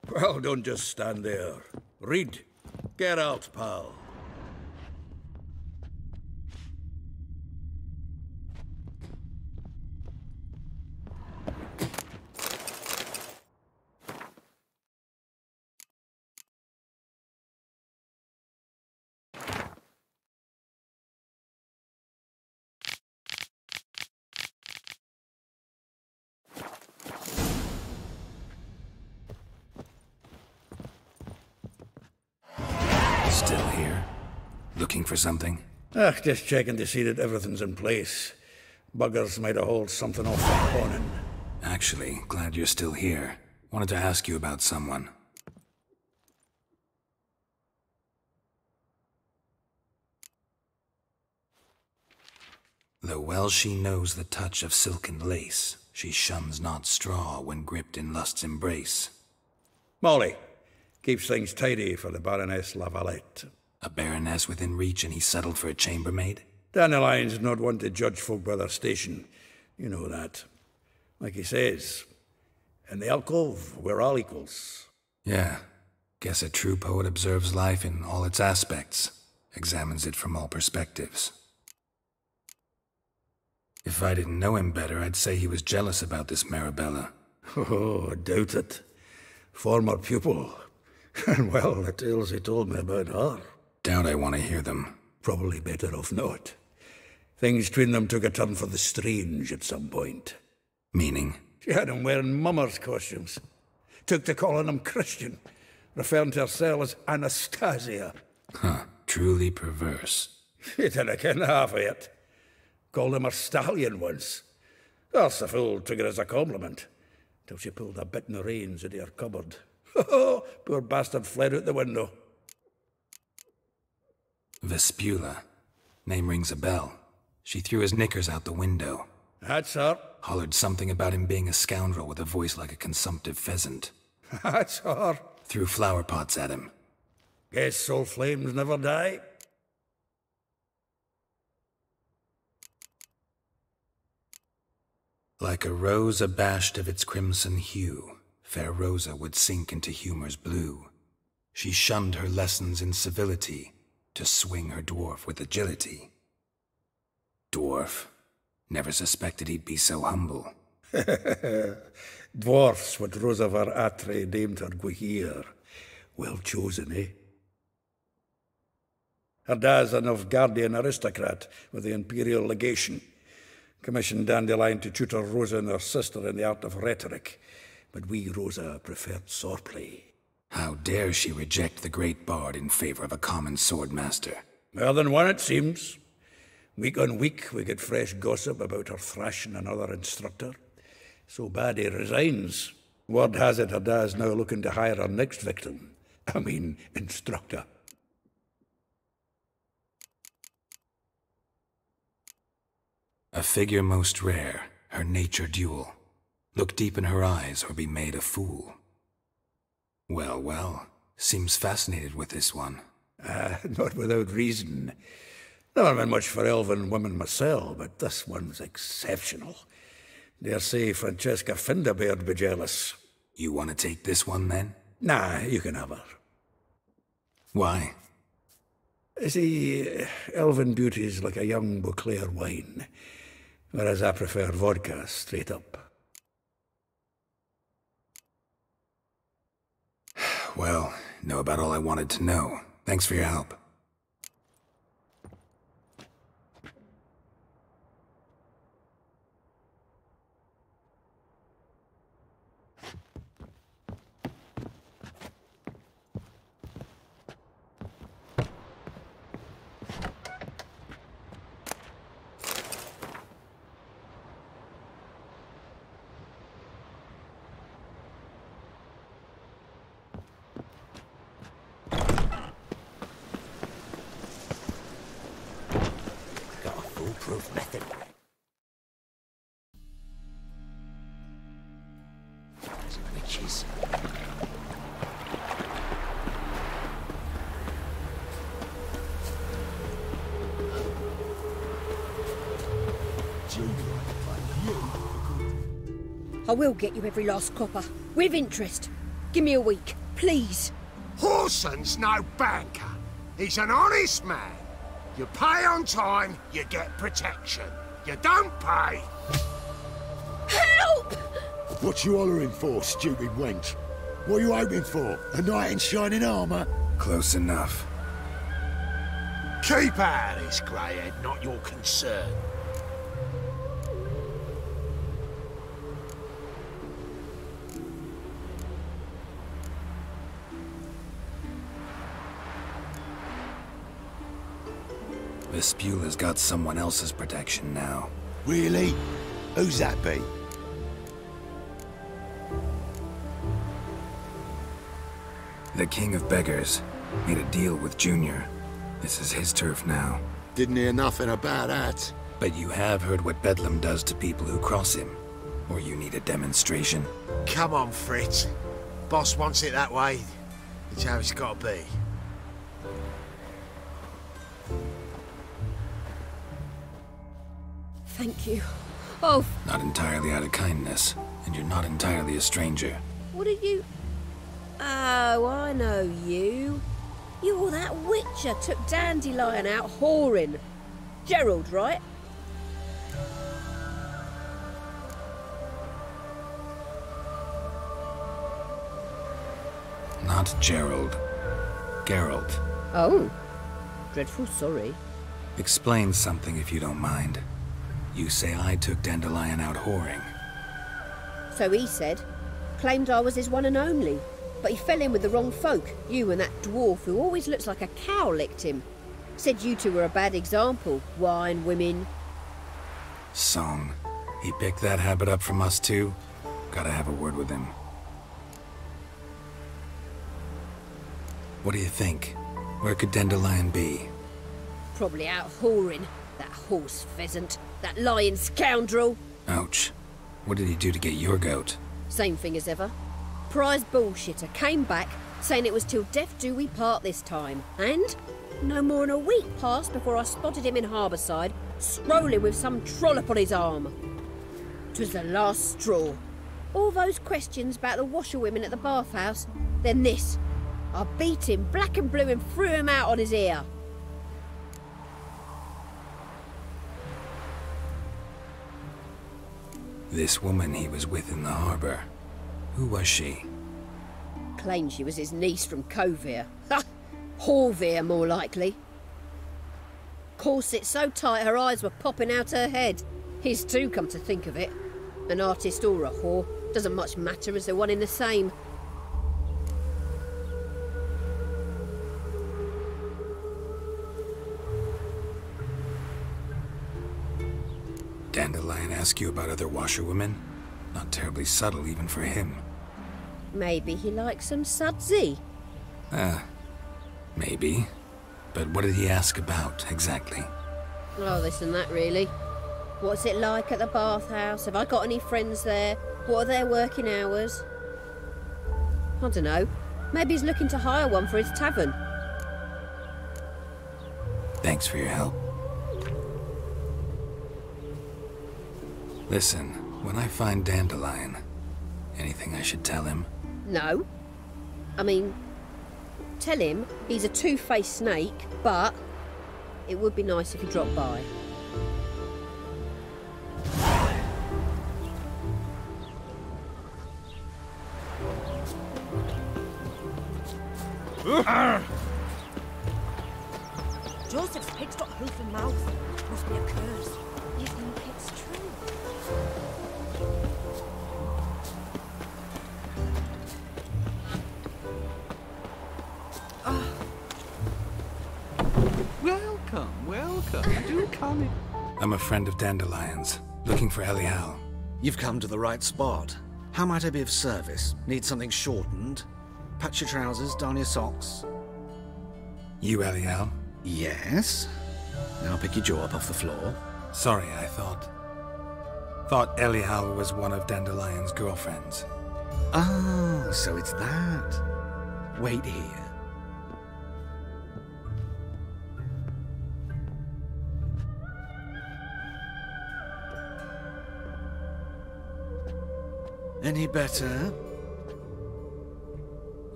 S3: Well, don't just stand there. Read. Get out, pal.
S5: Still here? Looking for something?
S3: Just checking to see that everything's in place. Buggers might have hauled something off the awning.
S5: Actually, glad you're still here. Wanted to ask you about someone. Though well she knows the touch of silken lace, she shuns not straw when gripped in lust's embrace.
S3: Molly. Keeps things tidy for the Baroness Lavalette.
S5: A baroness within reach and he settled for a chambermaid?
S3: Dandelion's not one to judge folk by their station. You know that. Like he says, in the alcove, we're all equals.
S5: Yeah. Guess a true poet observes life in all its aspects, examines it from all perspectives. If I didn't know him better, I'd say he was jealous about this Marabella.
S3: Oh, I doubt it. Former pupil. And well, the tales he told me about her.
S5: Doubt I want to hear them.
S3: Probably better off not. Things between them took a turn for the strange at some point.
S5: Meaning?
S3: She had him wearing mummers' costumes. took to calling him Christian, referring to herself as Anastasia.
S5: Huh, truly perverse.
S3: You didn't ken half of it. Called him her stallion once. That's the fool took it as a compliment, till she pulled a bit in the reins out of her cupboard. Poor bastard fled out the window.
S5: Vespula. Name rings a bell. She threw his knickers out the window.
S3: That's her.
S5: Hollered something about him being a scoundrel with a voice like a consumptive pheasant.
S3: That's her.
S5: Threw flower pots at him.
S3: Guess soul flames never die.
S5: Like a rose abashed of its crimson hue, fair Rosa would sink into humor's blue. She shunned her lessons in civility, to swing her dwarf with agility. Dwarf. Never suspected he'd be so humble.
S3: Dwarfs what Rosa var Atre named her Guihir. Well chosen, eh? Her dad's a Novgardian aristocrat with the Imperial Legation. Commissioned Dandelion to tutor Rosa and her sister in the art of rhetoric. But we, Rosa, preferred swordplay.
S5: How dare she reject the great bard in favor of a common swordmaster?
S3: More than one, it seems. Week on week, we get fresh gossip about her thrashing another instructor. So bad he resigns. Word has it her dad's now looking to hire her next victim. I mean, instructor.
S5: A figure most rare, her nature dual. Look deep in her eyes or be made a fool. Well, well, seems fascinated with this one.
S3: Not without reason. Never been much for elven women myself, but this one's exceptional. Dare say Francesca Finderbeard be jealous.
S5: You want to take this one, then?
S3: Nah, you can have her.
S5: Why?
S3: See, elven beauty's like a young Beauclair wine, whereas I prefer vodka straight up.
S5: Well, know about all I wanted to know. Thanks for your help.
S13: Method. Witches.
S16: I will get you every last copper, with interest. Give me a week, please.
S6: Horson's no banker. He's an honest man. You pay on time, you get protection. You don't pay.
S16: Help!
S18: What you hollering for, stupid wench? What are you hoping for? A knight in shining armour?
S5: Close enough.
S6: Keep out of this, greyhead, not your concern.
S5: Vespula's got someone else's protection now.
S18: Really? Who's that be?
S5: The King of Beggars made a deal with Junior. This is his turf now.
S18: Didn't hear nothing about that.
S5: But you have heard what Bedlam does to people who cross him. Or you need a demonstration?
S6: Come on, Fritz. Boss wants it that way. It's how it's got to be.
S16: Thank you. Oh.
S5: Not entirely out of kindness, and you're not entirely a stranger.
S17: What are you... Oh, I know you. You're that witcher took Dandelion out whoring. Gerald, right?
S5: Not Gerald. Geralt.
S17: Oh. Dreadful sorry.
S5: Explain something if you don't mind. You say I took Dandelion out whoring.
S17: So he said. Claimed I was his one and only, but he fell in with the wrong folk. You and that dwarf who always looks like a cow licked him. Said you two were a bad example. Wine, women.
S5: Song. He picked that habit up from us too? Gotta have a word with him. What do you think? Where could Dandelion be?
S17: Probably out whoring. That horse pheasant. That lying scoundrel.
S5: Ouch. What did he do to get your goat?
S17: Same thing as ever. Prize bullshitter came back saying it was till death do we part this time. And no more than a week passed before I spotted him in Harbourside, strolling with some trollop on his arm. 'Twas the last straw. All those questions about the washerwomen at the bathhouse, then this. I beat him black and blue and threw him out on his ear.
S5: This woman he was with in the harbour. Who was she?
S17: Claimed she was his niece from Covere. Ha! Horvere, more likely. Corset so tight her eyes were popping out her head. His too, come to think of it. An artist or a whore. Doesn't much matter as they're one in the same.
S5: Dandelion ask you about other washerwomen? Not terribly subtle even for him.
S17: Maybe he likes some sudsy.
S5: Maybe. But what did he ask about, exactly?
S17: Oh, this and that, really. What's it like at the bathhouse? Have I got any friends there? What are their working hours? I don't know. Maybe he's looking to hire one for his tavern.
S5: Thanks for your help. Listen, when I find Dandelion, anything I should tell him?
S17: No. I mean, tell him he's a two-faced snake, but it would be nice if he dropped by.
S7: Joseph's pig's got hoof and mouth. Must be a curse. You think it's true?
S19: Welcome, welcome. Do come in.
S5: I'm a friend of Dandelion's, looking for Elial.
S19: You've come to the right spot. How might I be of service? Need something shortened? Patch your trousers, darn your socks.
S5: You, Elial?
S19: Yes. Now pick your jaw up off the floor.
S5: Sorry, I thought Elial was one of Dandelion's girlfriends.
S19: Oh, so it's that. Wait here. Any better?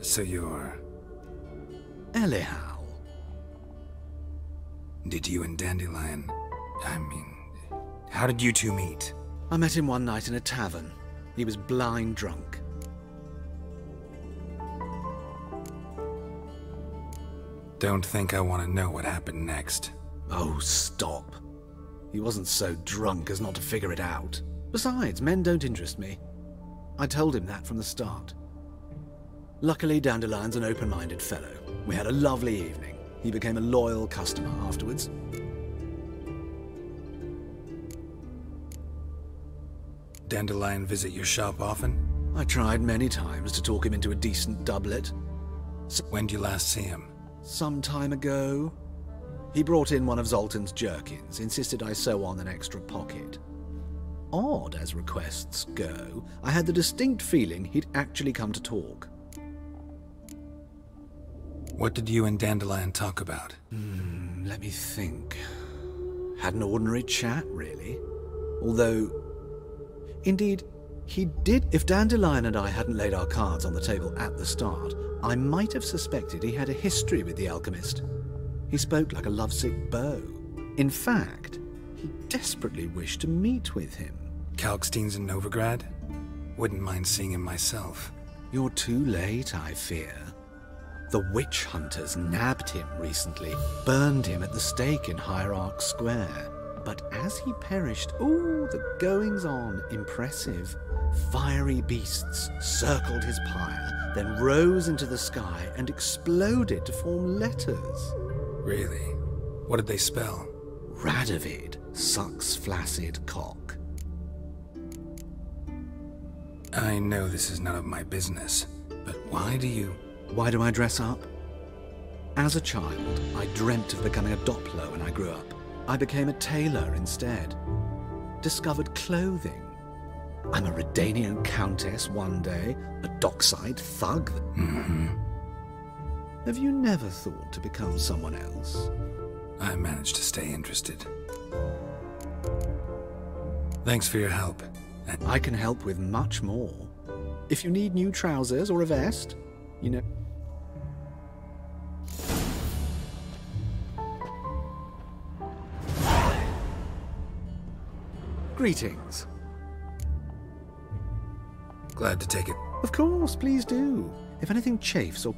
S5: So you're...
S19: Elial.
S5: Did you and Dandelion... how did you two meet?
S19: I met him one night in a tavern. He was blind drunk.
S5: Don't think I want to know what happened next.
S19: Oh, stop. He wasn't so drunk as not to figure it out. Besides, men don't interest me. I told him that from the start. Luckily, Dandelion's an open-minded fellow. We had a lovely evening. He became a loyal customer afterwards.
S5: Dandelion visit your shop often?
S19: I tried many times to talk him into a decent doublet.
S5: When did you last see him?
S19: Some time ago. He brought in one of Zoltan's jerkins, insisted I sew on an extra pocket. Odd as requests go, I had the distinct feeling he'd actually come to talk.
S5: What did you and Dandelion talk about?
S19: Let me think. Had an ordinary chat, really. Although, indeed, he did. If Dandelion and I hadn't laid our cards on the table at the start, I might have suspected he had a history with the alchemist. He spoke like a lovesick beau. In fact, he desperately wished to meet with him.
S5: Kalkstein's in Novigrad? Wouldn't mind seeing him myself.
S19: You're too late, I fear. The witch hunters nabbed him recently, burned him at the stake in Hierarch Square. But as he perished, ooh, the goings-on, impressive. Fiery beasts circled his pyre, then rose into the sky and exploded to form letters.
S5: Really? What did they spell?
S19: Radovid sucks flaccid cock.
S5: I know this is none of my business, but why do
S19: I dress up? As a child, I dreamt of becoming a Doppler when I grew up. I became a tailor instead. Discovered clothing. I'm a Redanian countess one day, a dockside thug. Have you never thought to become someone else?
S5: I managed to stay interested. Thanks for your help.
S19: I can help with much more. If you need new trousers or a vest, you know... Greetings.
S5: Glad to take it.
S19: Of course, please do. If anything chafes or...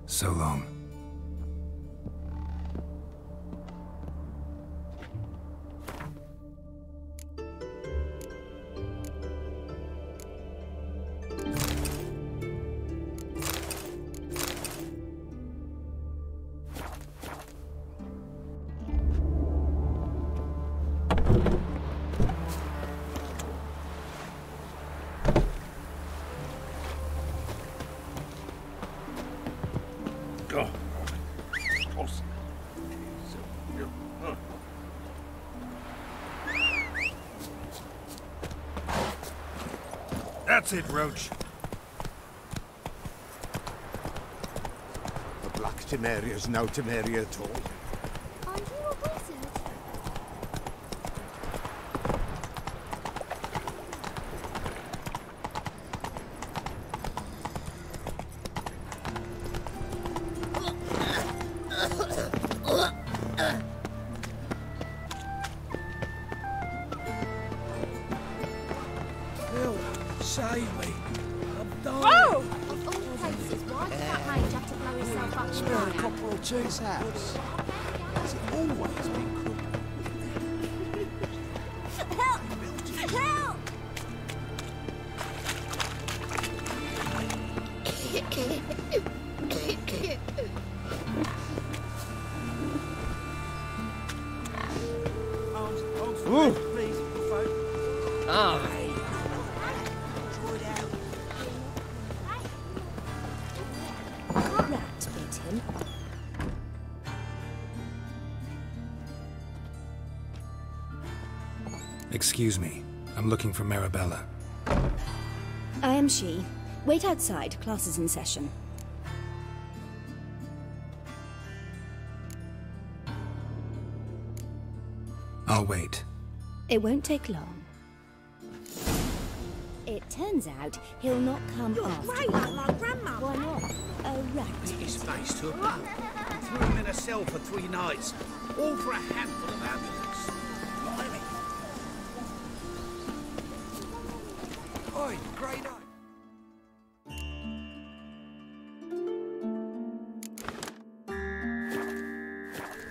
S5: So long.
S6: That's it, Roach. The Black Temeria's no Temeria at all.
S15: Are you a wizard?
S2: Save me. I'm dying.
S15: Whoa! Of all places, why did that mage have to blow himself up?
S2: Spare a copper or two's house. Has it always been crooked?
S15: Help! Help!
S6: Ooh.
S15: Aye.
S16: Rat bit him.
S5: Excuse me. I'm looking for Marabella.
S16: I am she. Wait outside. Class is in session.
S5: I'll wait.
S16: It won't take long. It turns out he'll not come after.
S7: Great, like my grandma.
S16: Why not? A rat.
S11: His face to a boat and threw him in a cell for 3 nights, all for a handful of amulets. Blimey.
S2: Oi, great night.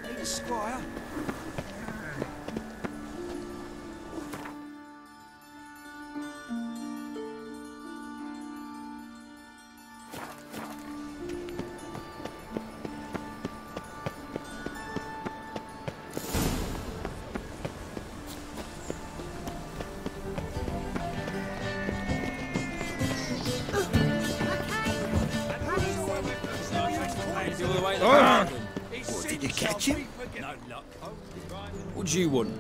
S2: Need a squire?
S18: catch him?
S9: No luck.
S20: What do you want?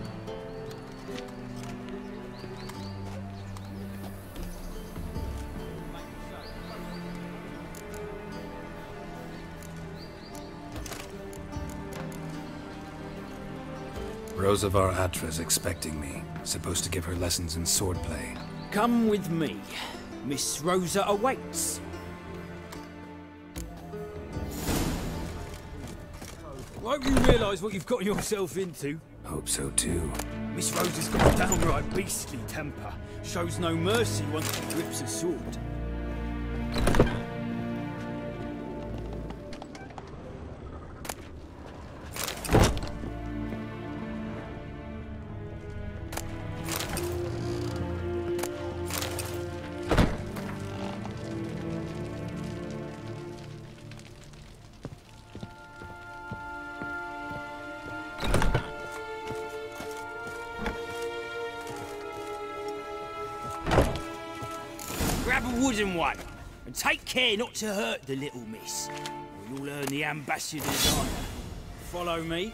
S5: Rosa var Atra's expecting me. Supposed to give her lessons in swordplay.
S20: Come with me. Miss Rosa awaits. Won't you realise what you've got yourself into?
S5: Hope so too.
S20: Miss Rosa's got a downright beastly temper. Shows no mercy once she grips a sword. Grab a wooden one, and take care not to hurt the little miss, or you'll earn the ambassador's honour. Follow me.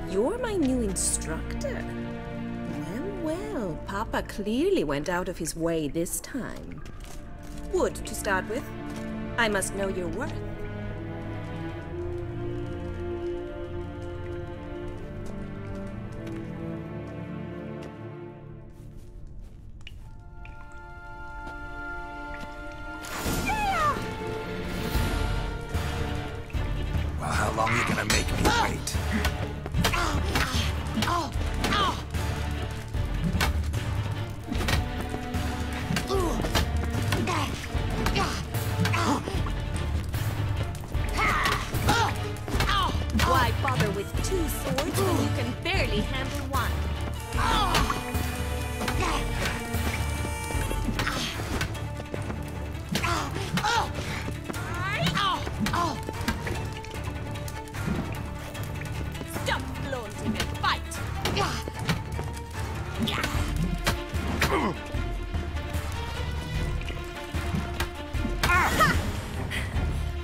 S21: You're my new instructor? Well, Papa clearly went out of his way this time. Wood, to start with. I must know your worth.
S5: Well, how long are you gonna make me wait?
S21: Why bother with two swords when you can barely handle one? Stop flaunting and fight!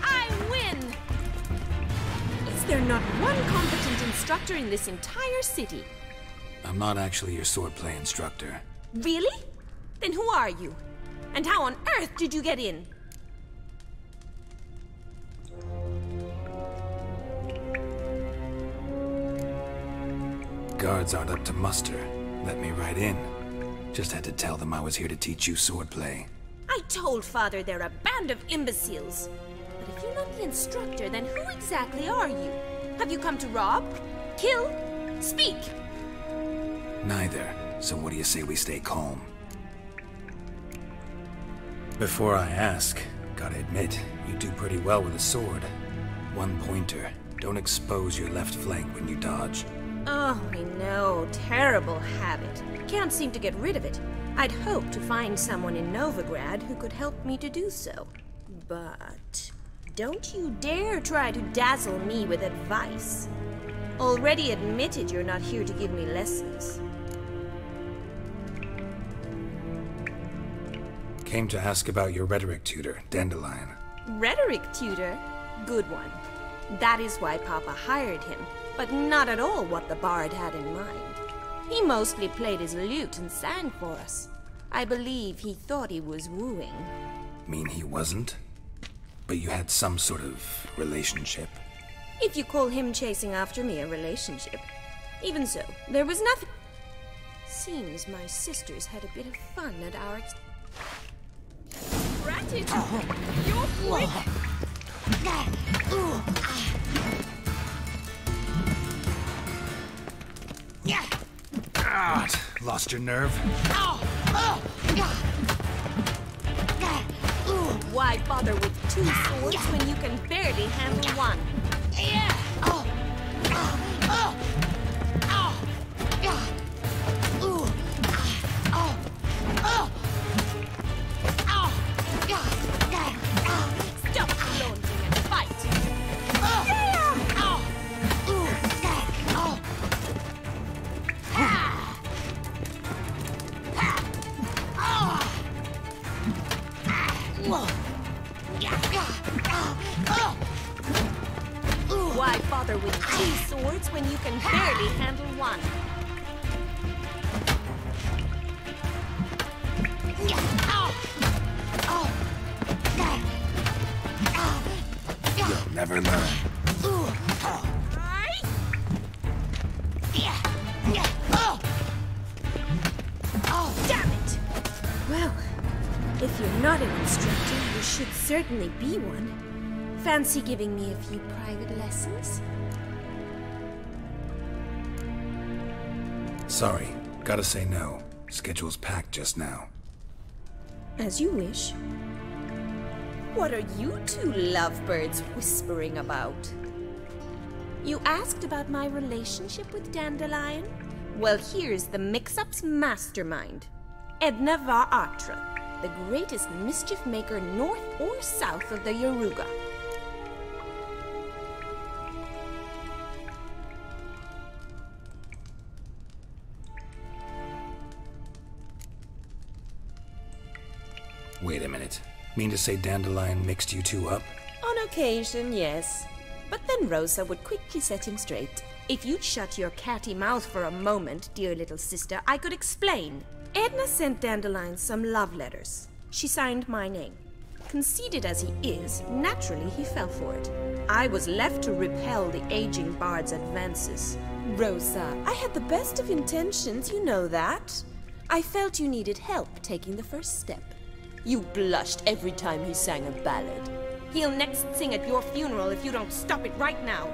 S21: I win! Is there not one competent instructor in this entire city?
S5: I'm not actually your swordplay instructor.
S21: Really? Then who are you? And how on earth did you get in?
S5: Guards aren't up to muster. Let me right in. Just had to tell them I was here to teach you swordplay.
S21: I told Father they're a band of imbeciles. But if you're not the instructor, then who exactly are you? Have you come to rob? Kill? Speak!
S5: Neither. So what do you say we stay calm? Before I ask, gotta admit, you do pretty well with a sword. One pointer. Don't expose your left flank when you dodge.
S21: Oh, I know. Terrible habit. Can't seem to get rid of it. I'd hoped to find someone in Novigrad who could help me to do so. But don't you dare try to dazzle me with advice. Already admitted you're not here to give me lessons.
S5: Came to ask about your rhetoric tutor, Dandelion.
S21: Rhetoric tutor? Good one. That is why Papa hired him, but not at all what the bard had in mind. He mostly played his lute and sang for us. I believe he thought he was wooing.
S5: Mean he wasn't? But you had some sort of relationship?
S21: If you call him chasing after me a relationship. Even so, there was nothing... Seems my sisters had a bit of fun at our
S8: Ratted! You're quick!
S5: God, lost your nerve?
S21: Why bother with 2 swords when you can barely handle one? Stop lounging and fight! Why bother with 2 swords when you can barely handle one?
S5: You'll never learn.
S21: Damn it! Well, if you're not an instructor, you should certainly be one. Fancy giving me a few private lessons?
S5: Sorry, gotta say no. Schedule's packed just now.
S21: As you wish. What are you 2 lovebirds whispering about? You asked about my relationship with Dandelion? Well, here's the mix-up's mastermind. Edna var Atra, the greatest mischief maker north or south of the Yaruga.
S5: Wait a minute. Mean to say Dandelion mixed you 2 up?
S21: On occasion, yes. But then Rosa would quickly set him straight. If you'd shut your catty mouth for a moment, dear little sister, I could explain. Edna sent Dandelion some love letters. She signed my name. Conceited as he is, naturally he fell for it. I was left to repel the aging bard's advances. Rosa, I had the best of intentions, you know that. I felt you needed help taking the first step. You blushed every time he sang a ballad. He'll next sing at your funeral if you don't stop it right now.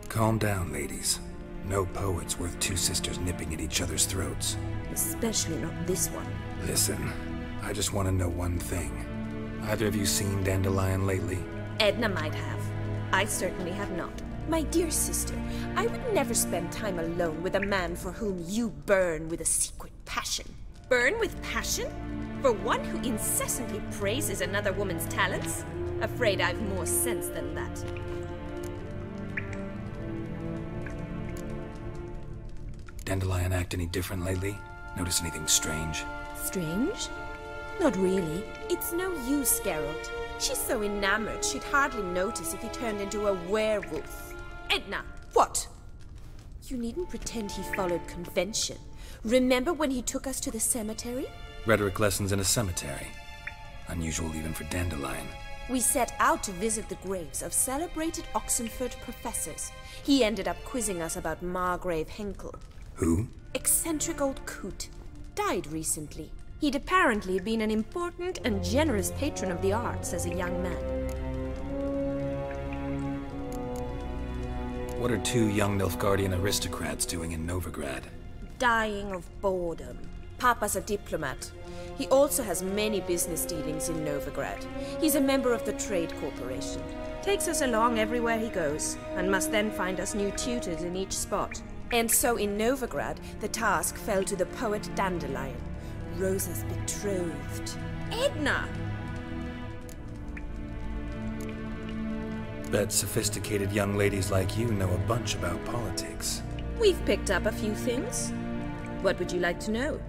S5: Calm down, ladies. No poet's worth 2 sisters nipping at each other's throats.
S21: Especially not this one.
S5: Listen, I just want to know one thing. Either of you seen Dandelion lately?
S21: Edna might have. I certainly have not. My dear sister, I would never spend time alone with a man for whom you burn with a secret passion. Burn with passion? For one who incessantly praises another woman's talents? Afraid I've more sense than that.
S5: Dandelion act any different lately? Notice anything strange?
S21: Strange? Not really. It's no use, Geralt. She's so enamored she'd hardly notice if he turned into a werewolf. Edna! What? You needn't pretend he followed convention. Remember when he took us to the cemetery?
S5: Rhetoric lessons in a cemetery. Unusual even for Dandelion.
S21: We set out to visit the graves of celebrated Oxenford professors. He ended up quizzing us about Margrave Henkel.
S5: Who?
S21: Eccentric old coot. Died recently. He'd apparently been an important and generous patron of the arts as a young man.
S5: What are 2 young Nilfgaardian aristocrats doing in Novigrad?
S21: Dying of boredom. Papa's a diplomat. He also has many business dealings in Novigrad. He's a member of the Trade Corporation. Takes us along everywhere he goes, and must then find us new tutors in each spot. And so in Novigrad, the task fell to the poet Dandelion, Rosa's betrothed. Edna!
S5: Bet sophisticated young ladies like you know a bunch about politics.
S21: We've picked up a few things. What would you like to know?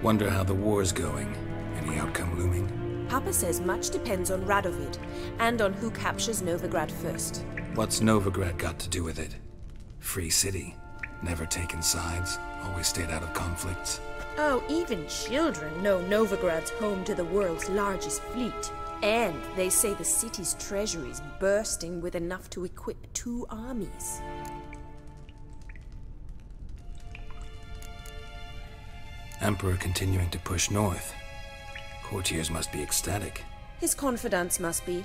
S5: Wonder how the war's going. Any outcome looming?
S21: Papa says much depends on Radovid, and on who captures Novigrad first.
S5: What's Novigrad got to do with it? Free city. Never taken sides. Always stayed out of conflicts.
S21: Oh, even children know Novigrad's home to the world's largest fleet. And they say the city's treasury is bursting with enough to equip 2 armies.
S5: Emperor continuing to push north. Courtiers must be ecstatic.
S21: His confidants must be.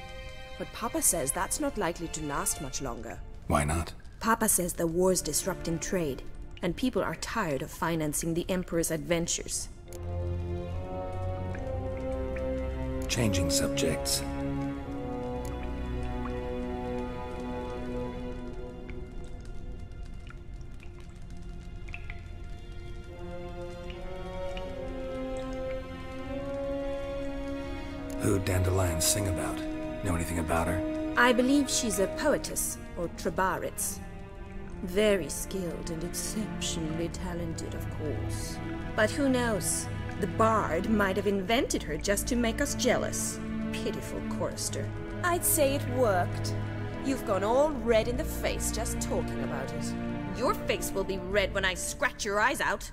S21: But Papa says that's not likely to last much longer.
S5: Why not?
S21: Papa says the war's disrupting trade, and people are tired of financing the Emperor's adventures.
S5: Changing subjects. Who'd Dandelion sing about? Know anything about her?
S21: I believe she's a poetess, or Trebaritz. Very skilled and exceptionally talented, of course. But who knows? The bard might have invented her just to make us jealous. Pitiful chorister. I'd say it worked. You've gone all red in the face just talking about it. Your face will be red when I scratch your eyes out.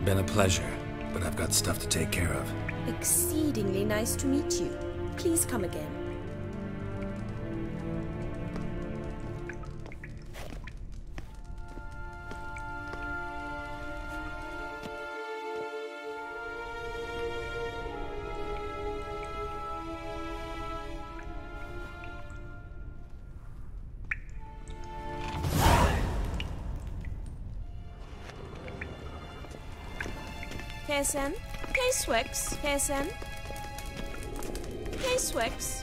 S5: Been a pleasure, but I've got stuff to take care of.
S21: Exceedingly nice to meet you. Please come again. Payson? Payswix? Payson? Payswix?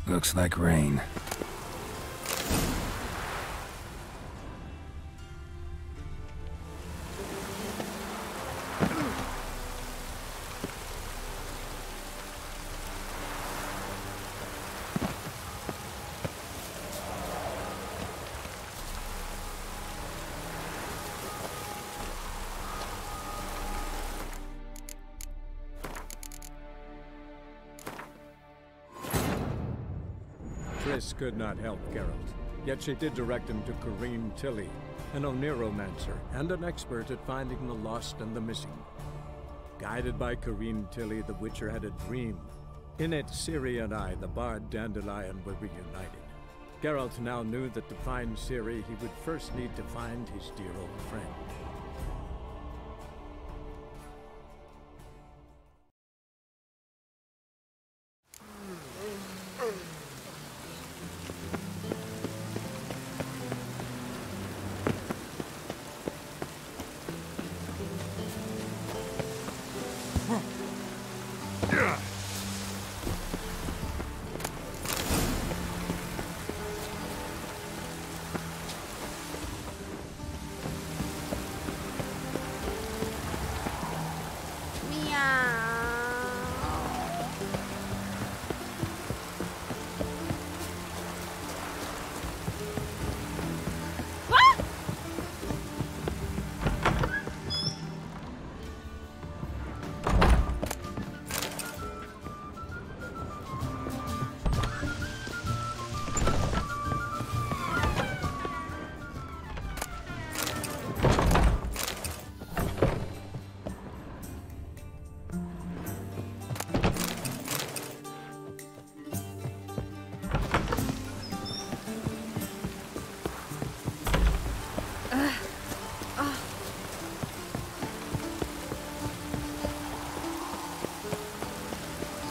S5: Looks like rain.
S1: Triss could not help Geralt, yet she did direct him to Corrine Tilly, an Oniromancer and an expert at finding the lost and the missing. Guided by Corrine Tilly, the Witcher had a dream. In it, Ciri and I, the bard Dandelion, were reunited. Geralt now knew that to find Ciri, he would first need to find his dear old friend.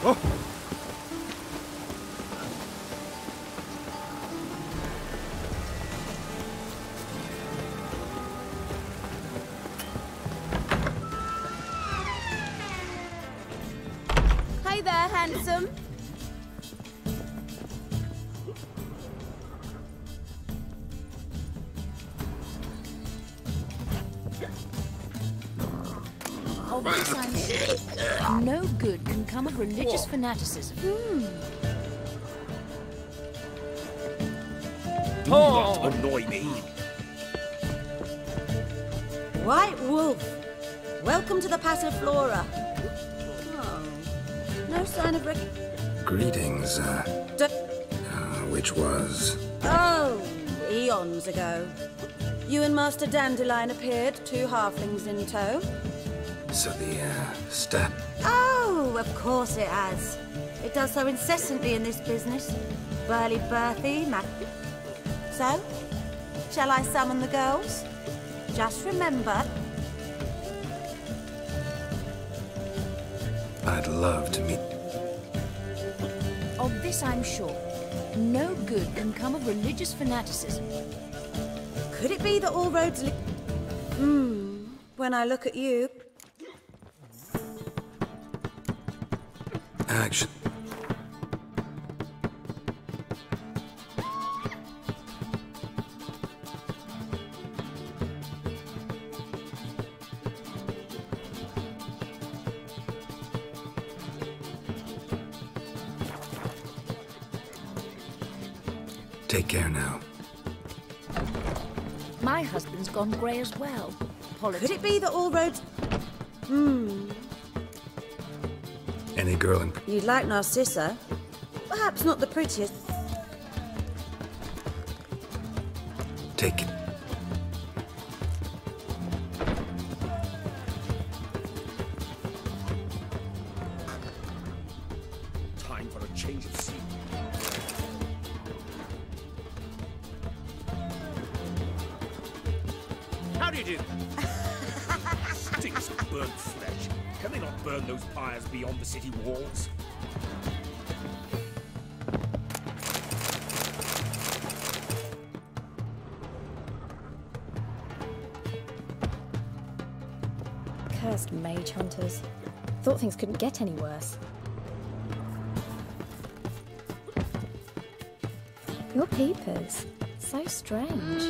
S1: Oh.
S21: Hey there, handsome.
S12: Of this I'm sure. No good can come of religious fanaticism.
S4: Do not annoy me.
S21: White Wolf, welcome to the Passiflora. Oh, no sign of
S5: Greetings, which was?
S21: Oh, eons ago. You and Master Dandelion appeared, 2 halflings in tow.
S5: So the, step.
S21: Oh, of course it has. It does so incessantly in this business. Burly Berthy, So, shall I summon the girls? Just remember...
S5: I'd love to meet...
S12: Of this I'm sure. No good can come of religious fanaticism.
S21: Could it be that all roads lead... when I look at you...
S5: Action. Take care now.
S12: My husband's gone grey as well. Politics.
S21: Could it be that all roads...
S5: Any girl in...
S21: You'd like Narcissa. Perhaps not the prettiest.
S5: Take it.
S4: Time for a change of scene. How do you do? Stinks of burnt flesh. Can they not burn those pyres beyond the city walls?
S10: Cursed mage hunters. Thought things couldn't get any worse. Your peepers. So strange.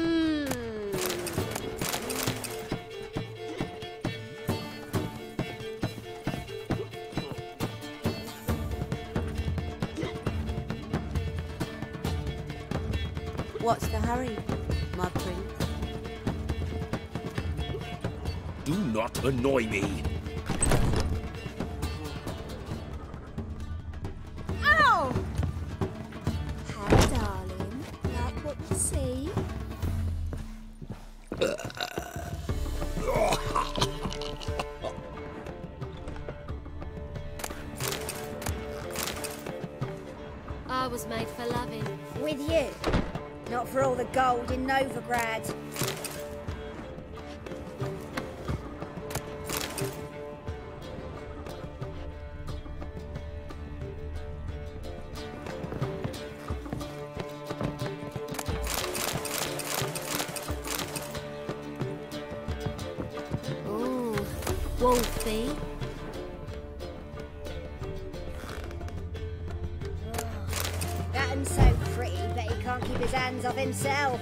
S21: What's the hurry, my prince?
S4: Do not annoy me.
S15: Ow! Hello, darling. Like what you see?
S21: I was made for loving. With you. Not for all the gold in Novigrad.
S12: Ooh, Wolfie.
S21: That one's so pretty, but he can't keep his hands off himself.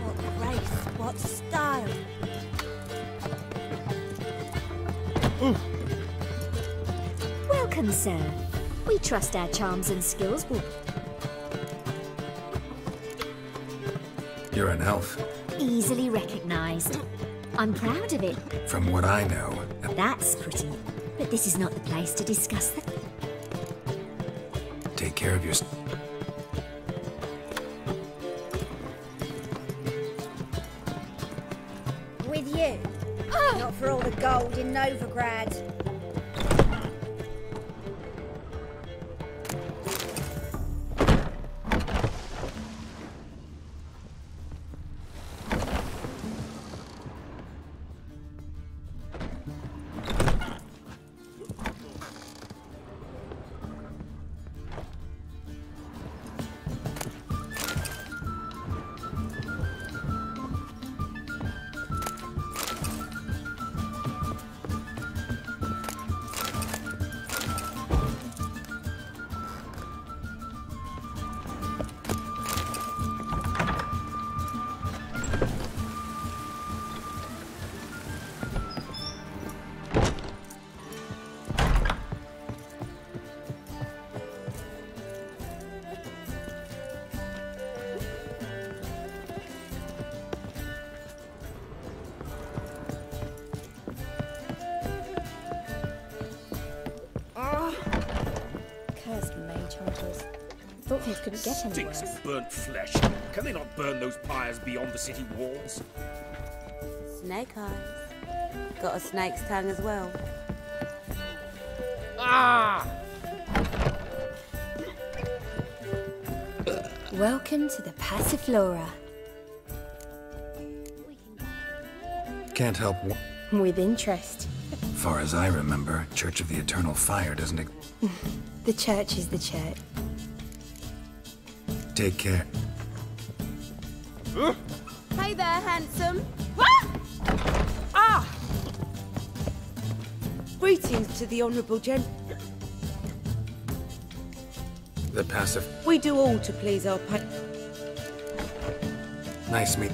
S21: What grace, what style.
S10: Welcome, sir. We trust our charms and skills will...
S5: You're an elf.
S10: easily recognized. I'm proud of it.
S5: From what I know...
S10: That's pretty. But this is not the place to discuss that.
S5: Take care of your...
S21: With you. Not for all the gold in Novigrad. matters. Thought things couldn't get any
S20: Stinks
S21: worse.
S20: of burnt flesh. Can they not burn those pyres beyond the city walls?
S14: Snake eyes. Got a snake's tongue as well.
S20: Ah!
S21: Welcome to the Passiflora.
S5: Can't help.
S21: With interest.
S5: Far as I remember, Church of the Eternal Fire doesn't.
S21: The church is the church.
S5: Take care.
S14: Hey there, handsome.
S17: Ah! Greetings to the Honourable Gent.
S5: The passive.
S17: We do all to please our
S5: Nice meet.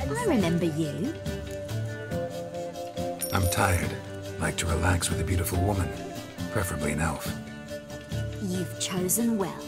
S21: I remember you.
S5: I'm tired. Like to relax with a beautiful woman, preferably an elf.
S21: You've chosen well.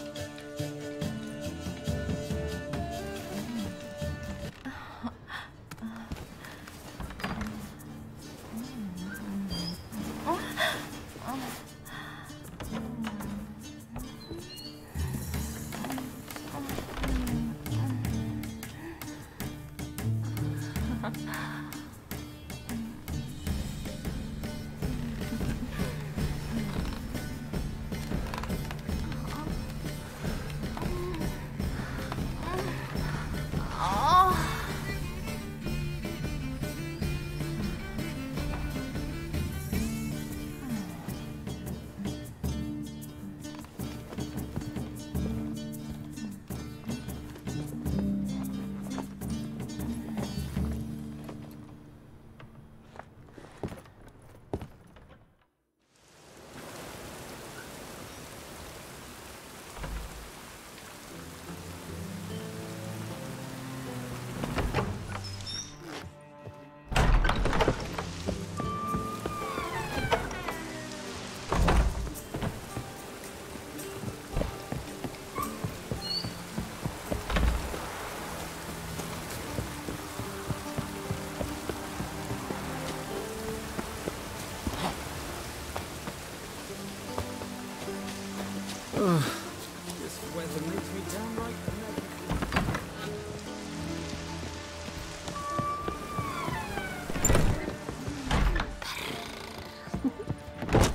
S20: This weather makes me downright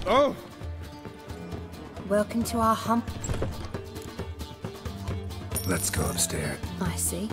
S21: Oh! Welcome to our hump.
S5: Let's go upstairs.
S21: I see.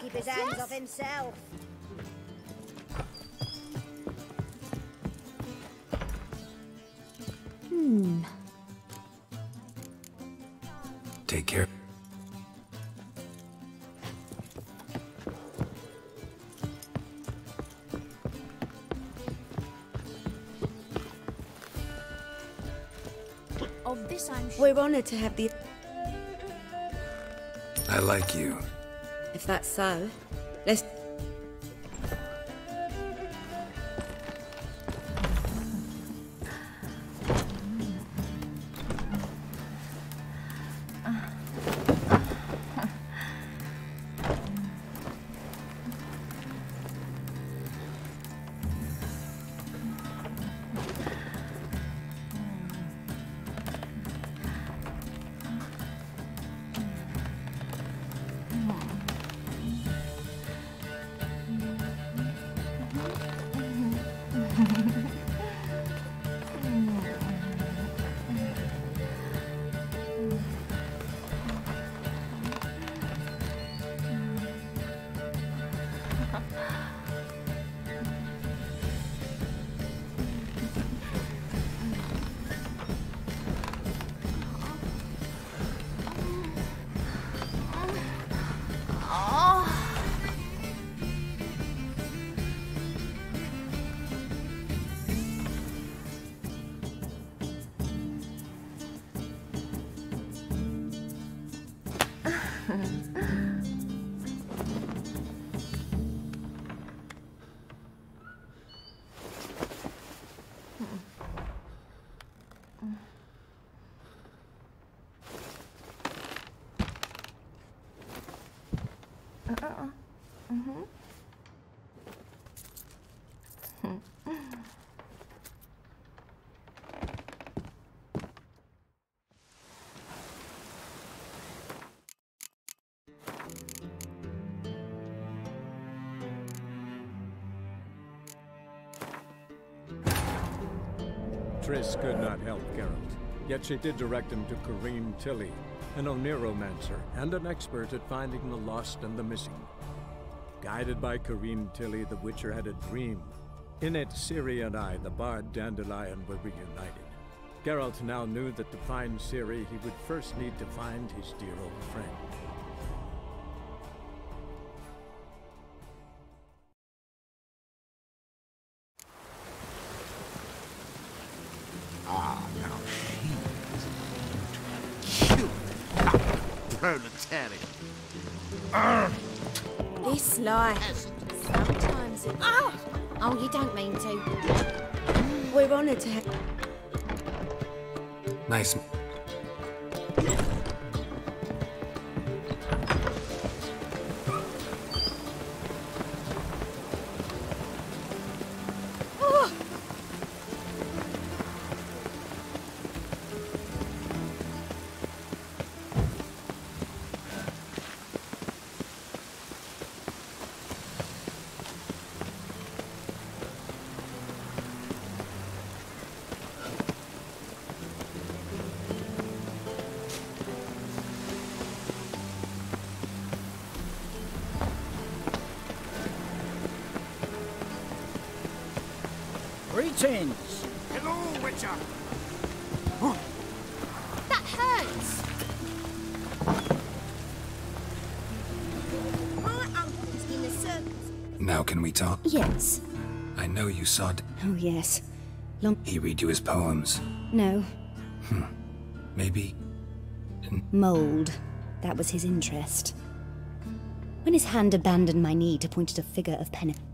S7: Keep his hands off himself.
S5: Take care.
S12: Of this I'm sure.
S17: We're honoured to have the...
S5: I like you.
S17: If that's so, let's...
S1: Triss could not help Geralt, yet she did direct him to Corrine Tilly, an Oniromancer and an expert at finding the lost and the missing. Guided by Corrine Tilly, the Witcher had a dream. In it, Ciri and I, the bard Dandelion, were reunited. Geralt now knew that to find Ciri, he would first need to find his dear old friend.
S6: Ah, now she is cute proletarian.
S7: This life. Sometimes it... Oh, you don't mean to.
S21: We're honoured to have...
S5: Nice.
S20: Greetings!
S6: Hello, Witcher!
S15: That hurts!
S7: My uncle's in the circus.
S5: Now can we talk?
S16: Yes.
S5: I know you saw...
S16: Oh, yes.
S5: He read you his poems.
S16: No.
S5: Maybe...
S16: Mould. That was his interest. When his hand abandoned my knee to point at a figure of penitence.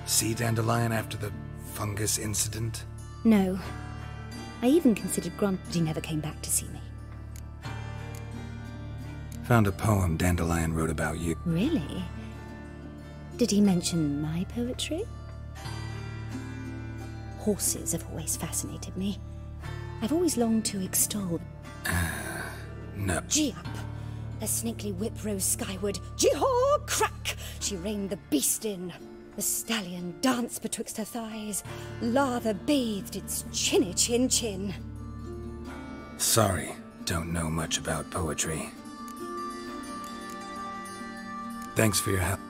S5: See Dandelion after the fungus incident?
S16: No. I even considered granted he never came back to see me.
S5: Found a poem Dandelion wrote about you.
S16: Really? Did he mention my poetry? Horses have always fascinated me. I've always longed to extol...
S5: No.
S16: Gee up! A snakely whip rose skyward. Gee-haw! Crack! She reined the beast in. The stallion danced betwixt her thighs. Lather bathed its chinny chin.
S5: Sorry, don't know much about poetry. Thanks for your help.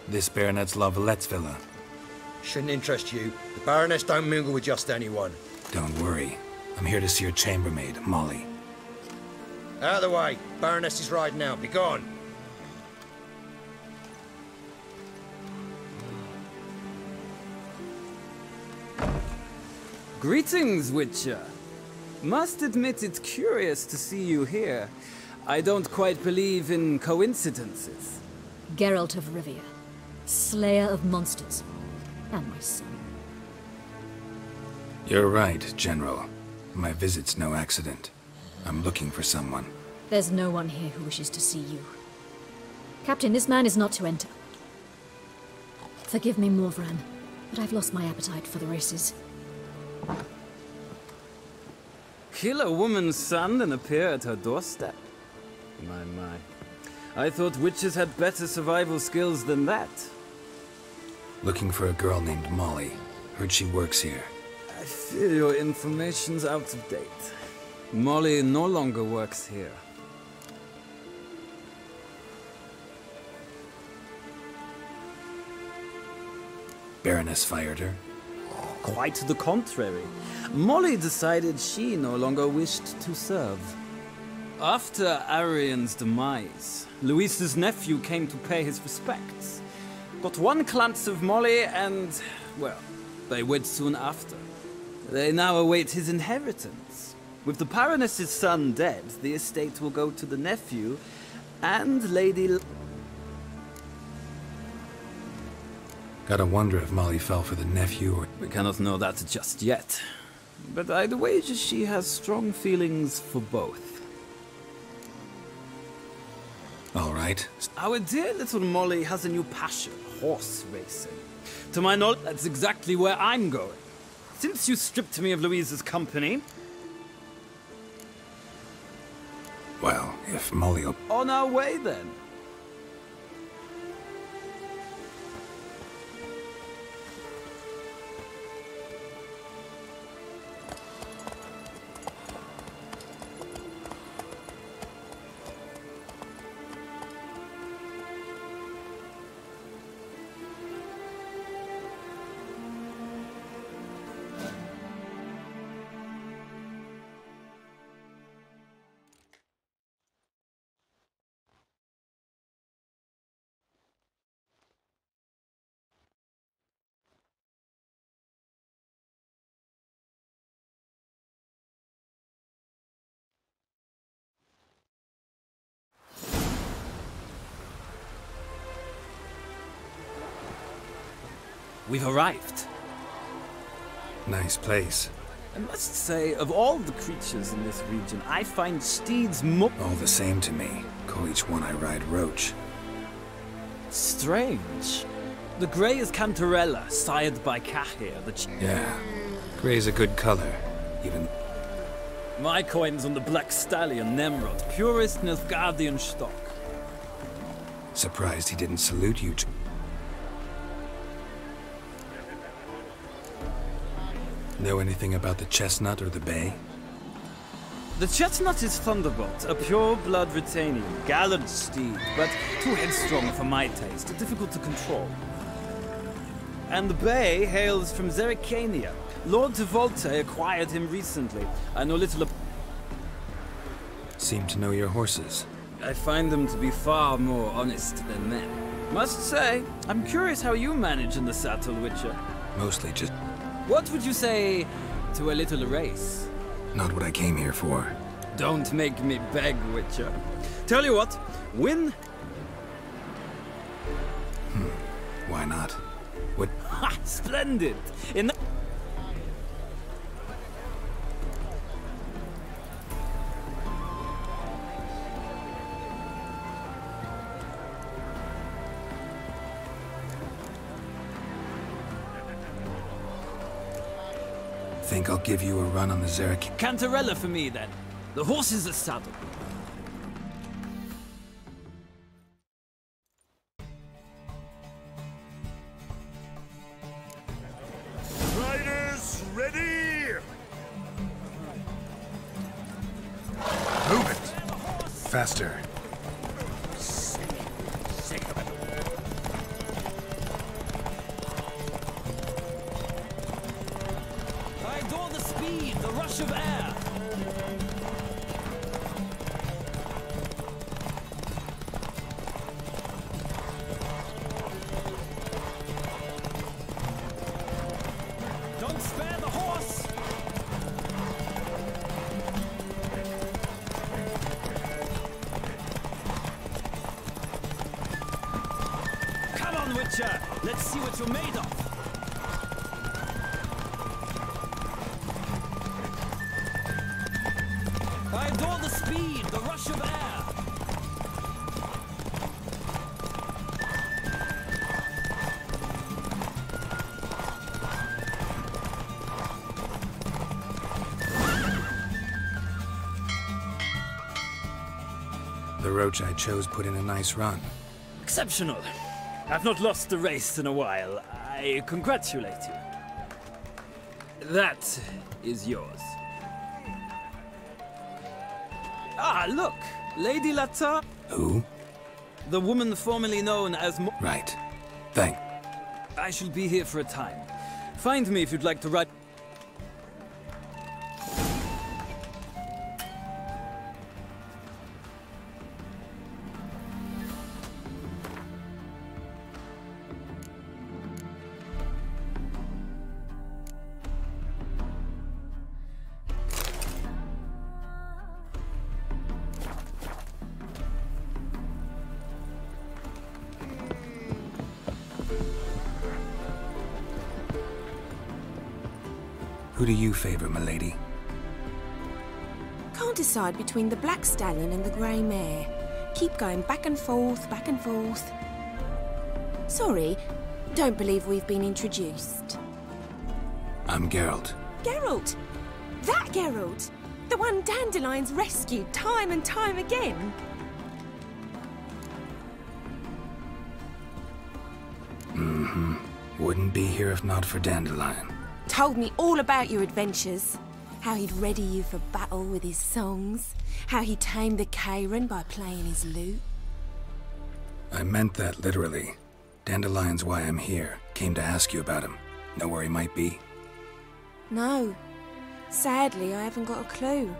S5: This Baronet's La Vallette's villa.
S3: Shouldn't interest you. The Baroness don't mingle with just anyone.
S5: Don't worry. I'm here to see your chambermaid, Molly.
S3: Out of the way. Baroness is riding out. Be gone.
S13: Greetings, Witcher. Must admit it's curious to see you here. I don't quite believe in coincidences.
S12: Geralt of Rivia, slayer of monsters, and my son.
S5: You're right, General. My visit's no accident. I'm looking for someone.
S12: There's no one here who wishes to see you. Captain, this man is not to enter. Forgive me, Morvran, but I've lost my appetite for the races.
S13: Kill a woman's son and appear at her doorstep? My. I thought witches had better survival skills than that.
S5: Looking for a girl named Molly. Heard she works here.
S13: I fear your information's out of date. Molly no longer works here.
S5: Baroness fired her?
S13: Quite the contrary. Molly decided she no longer wished to serve. After Arian's demise, Luis's nephew came to pay his respects. Got one glance of Molly and, well, they wed soon after. They now await his inheritance. With the Baroness's son dead, the estate will go to the nephew and Lady...
S5: Gotta wonder if Molly fell for the nephew or...
S13: We cannot know that just yet. But I'd wager she has strong feelings for both.
S5: All right.
S13: Our dear little Molly has a new passion, horse racing. To my knowledge, that's exactly where I'm going. Since you stripped me of Louise's company...
S5: Well, if Molly...
S13: On our way, then. We've arrived.
S5: Nice place.
S13: I must say, of all the creatures in this region, I find steeds more...
S5: All the same to me. Call each one I ride Roach.
S13: Strange. The grey is Cantarella, sired by Cahir, the...
S5: Yeah. Grey's a good color. Even...
S13: My coin's on the Black Stallion, Nemrod, purest Nilfgaardian stock.
S5: Surprised he didn't salute you. Know anything about the chestnut or the bay?
S13: The chestnut is Thunderbolt, a pure-blood Retanian, gallant steed, but too headstrong for my taste, difficult to control. And the bay hails from Zericania. Lord de Volte acquired him recently. I know little of...
S5: Seem to know your horses.
S13: I find them to be far more honest than men. Must say, I'm curious how you manage in the saddle, Witcher.
S5: Mostly just...
S13: What would you say to a little race?
S5: Not what I came here for.
S13: Don't make me beg, Witcher. Tell you what, win...
S5: Why not? What...
S13: Ha! Splendid! In the...
S5: Think I'll give you a run on the Zerek...
S13: Cantarella for me, then. The horse is a saddle.
S4: Riders, ready!
S5: Move it! Faster.
S4: Sick of it.
S13: I adore the speed, the rush of air. Don't spare the horse! Witcher! Let's see what you're made of! I adore the speed, the rush of air!
S5: The roach I chose put in a nice run.
S13: Exceptional. I've not lost a race in a while. I congratulate you. That is yours. Ah, look! Lady Lata.
S5: Who?
S13: The woman formerly known as
S5: Right. Thank.
S13: I shall be here for a time. Find me if you'd like to ride.
S5: Who do you favor, milady?
S21: Can't decide between the black stallion and the grey mare. Keep going back and forth, back and forth. Sorry, don't believe we've been introduced.
S5: I'm Geralt.
S21: Geralt! That Geralt! The one Dandelion's rescued time and time again!
S5: Mm-hmm. Wouldn't be here if not for Dandelion.
S21: Told me all about your adventures. How he'd ready you for battle with his songs. How he tamed the Karen by playing his lute.
S5: I meant that literally. Dandelion's why I'm here. Came to ask you about him. Know where he might be?
S21: No. Sadly, I haven't got a clue.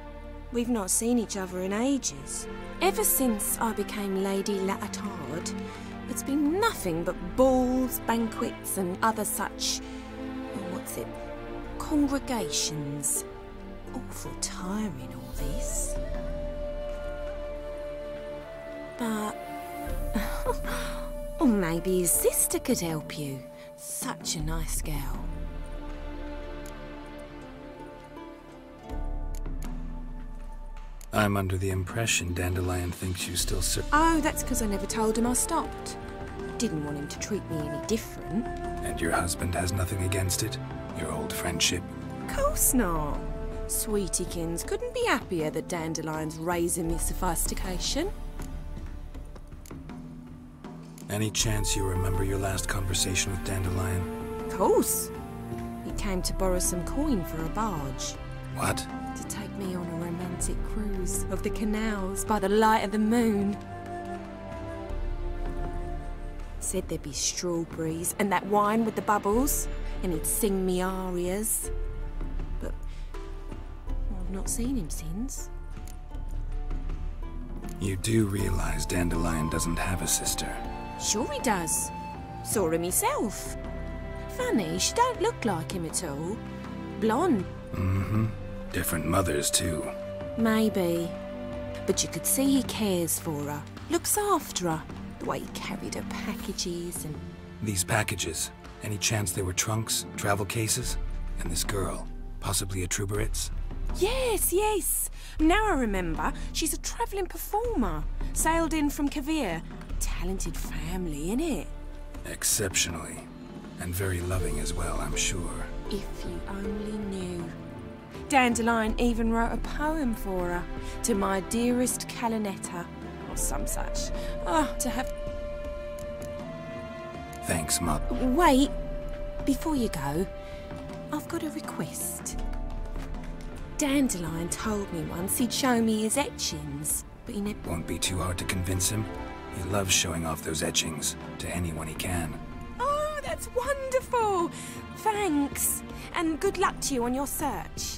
S21: We've not seen each other in ages. Ever since I became Lady Latard, it's been nothing but balls, banquets and other such... what's it? Congregations. Awful tiring, all this. But... or maybe his sister could help you. Such a nice girl.
S5: I'm under the impression Dandelion thinks you still
S21: Oh, that's because I never told him I stopped. Didn't want him to treat me any different.
S5: And your husband has nothing against it? Your old friendship?
S21: Course not. Sweetiekins couldn't be happier that Dandelion's raising me sophistication.
S5: Any chance you remember your last conversation with Dandelion?
S21: Course. He came to borrow some coin for a barge.
S5: What?
S21: To take me on a romantic cruise of the canals by the light of the moon. Said there'd be strawberries and that wine with the bubbles, and he'd sing me arias. But I've not seen him since.
S5: You do realize Dandelion doesn't have a sister?
S21: Sure he does. Saw him himself. Funny, she don't look like him at all. Blonde.
S5: Mm-hmm. Different mothers, too.
S21: Maybe. But you could see he cares for her. Looks after her. The way he carried her packages and...
S5: These packages? Any chance they were trunks, travel cases? And this girl? Possibly a Truberitz?
S21: Yes, yes. Now I remember. She's a travelling performer. Sailed in from Kavir. Talented family, innit?
S5: Exceptionally. And very loving as well, I'm sure.
S21: If you only knew. Dandelion even wrote a poem for her. To my dearest Calinetta. Or some such. Oh, to have...
S5: Thanks, Mother.
S21: Wait. Before you go, I've got a request. Dandelion told me once he'd show me his etchings, but he never...
S5: Won't be too hard to convince him. He loves showing off those etchings to anyone he can.
S21: Oh, that's wonderful! Thanks, and good luck to you on your search.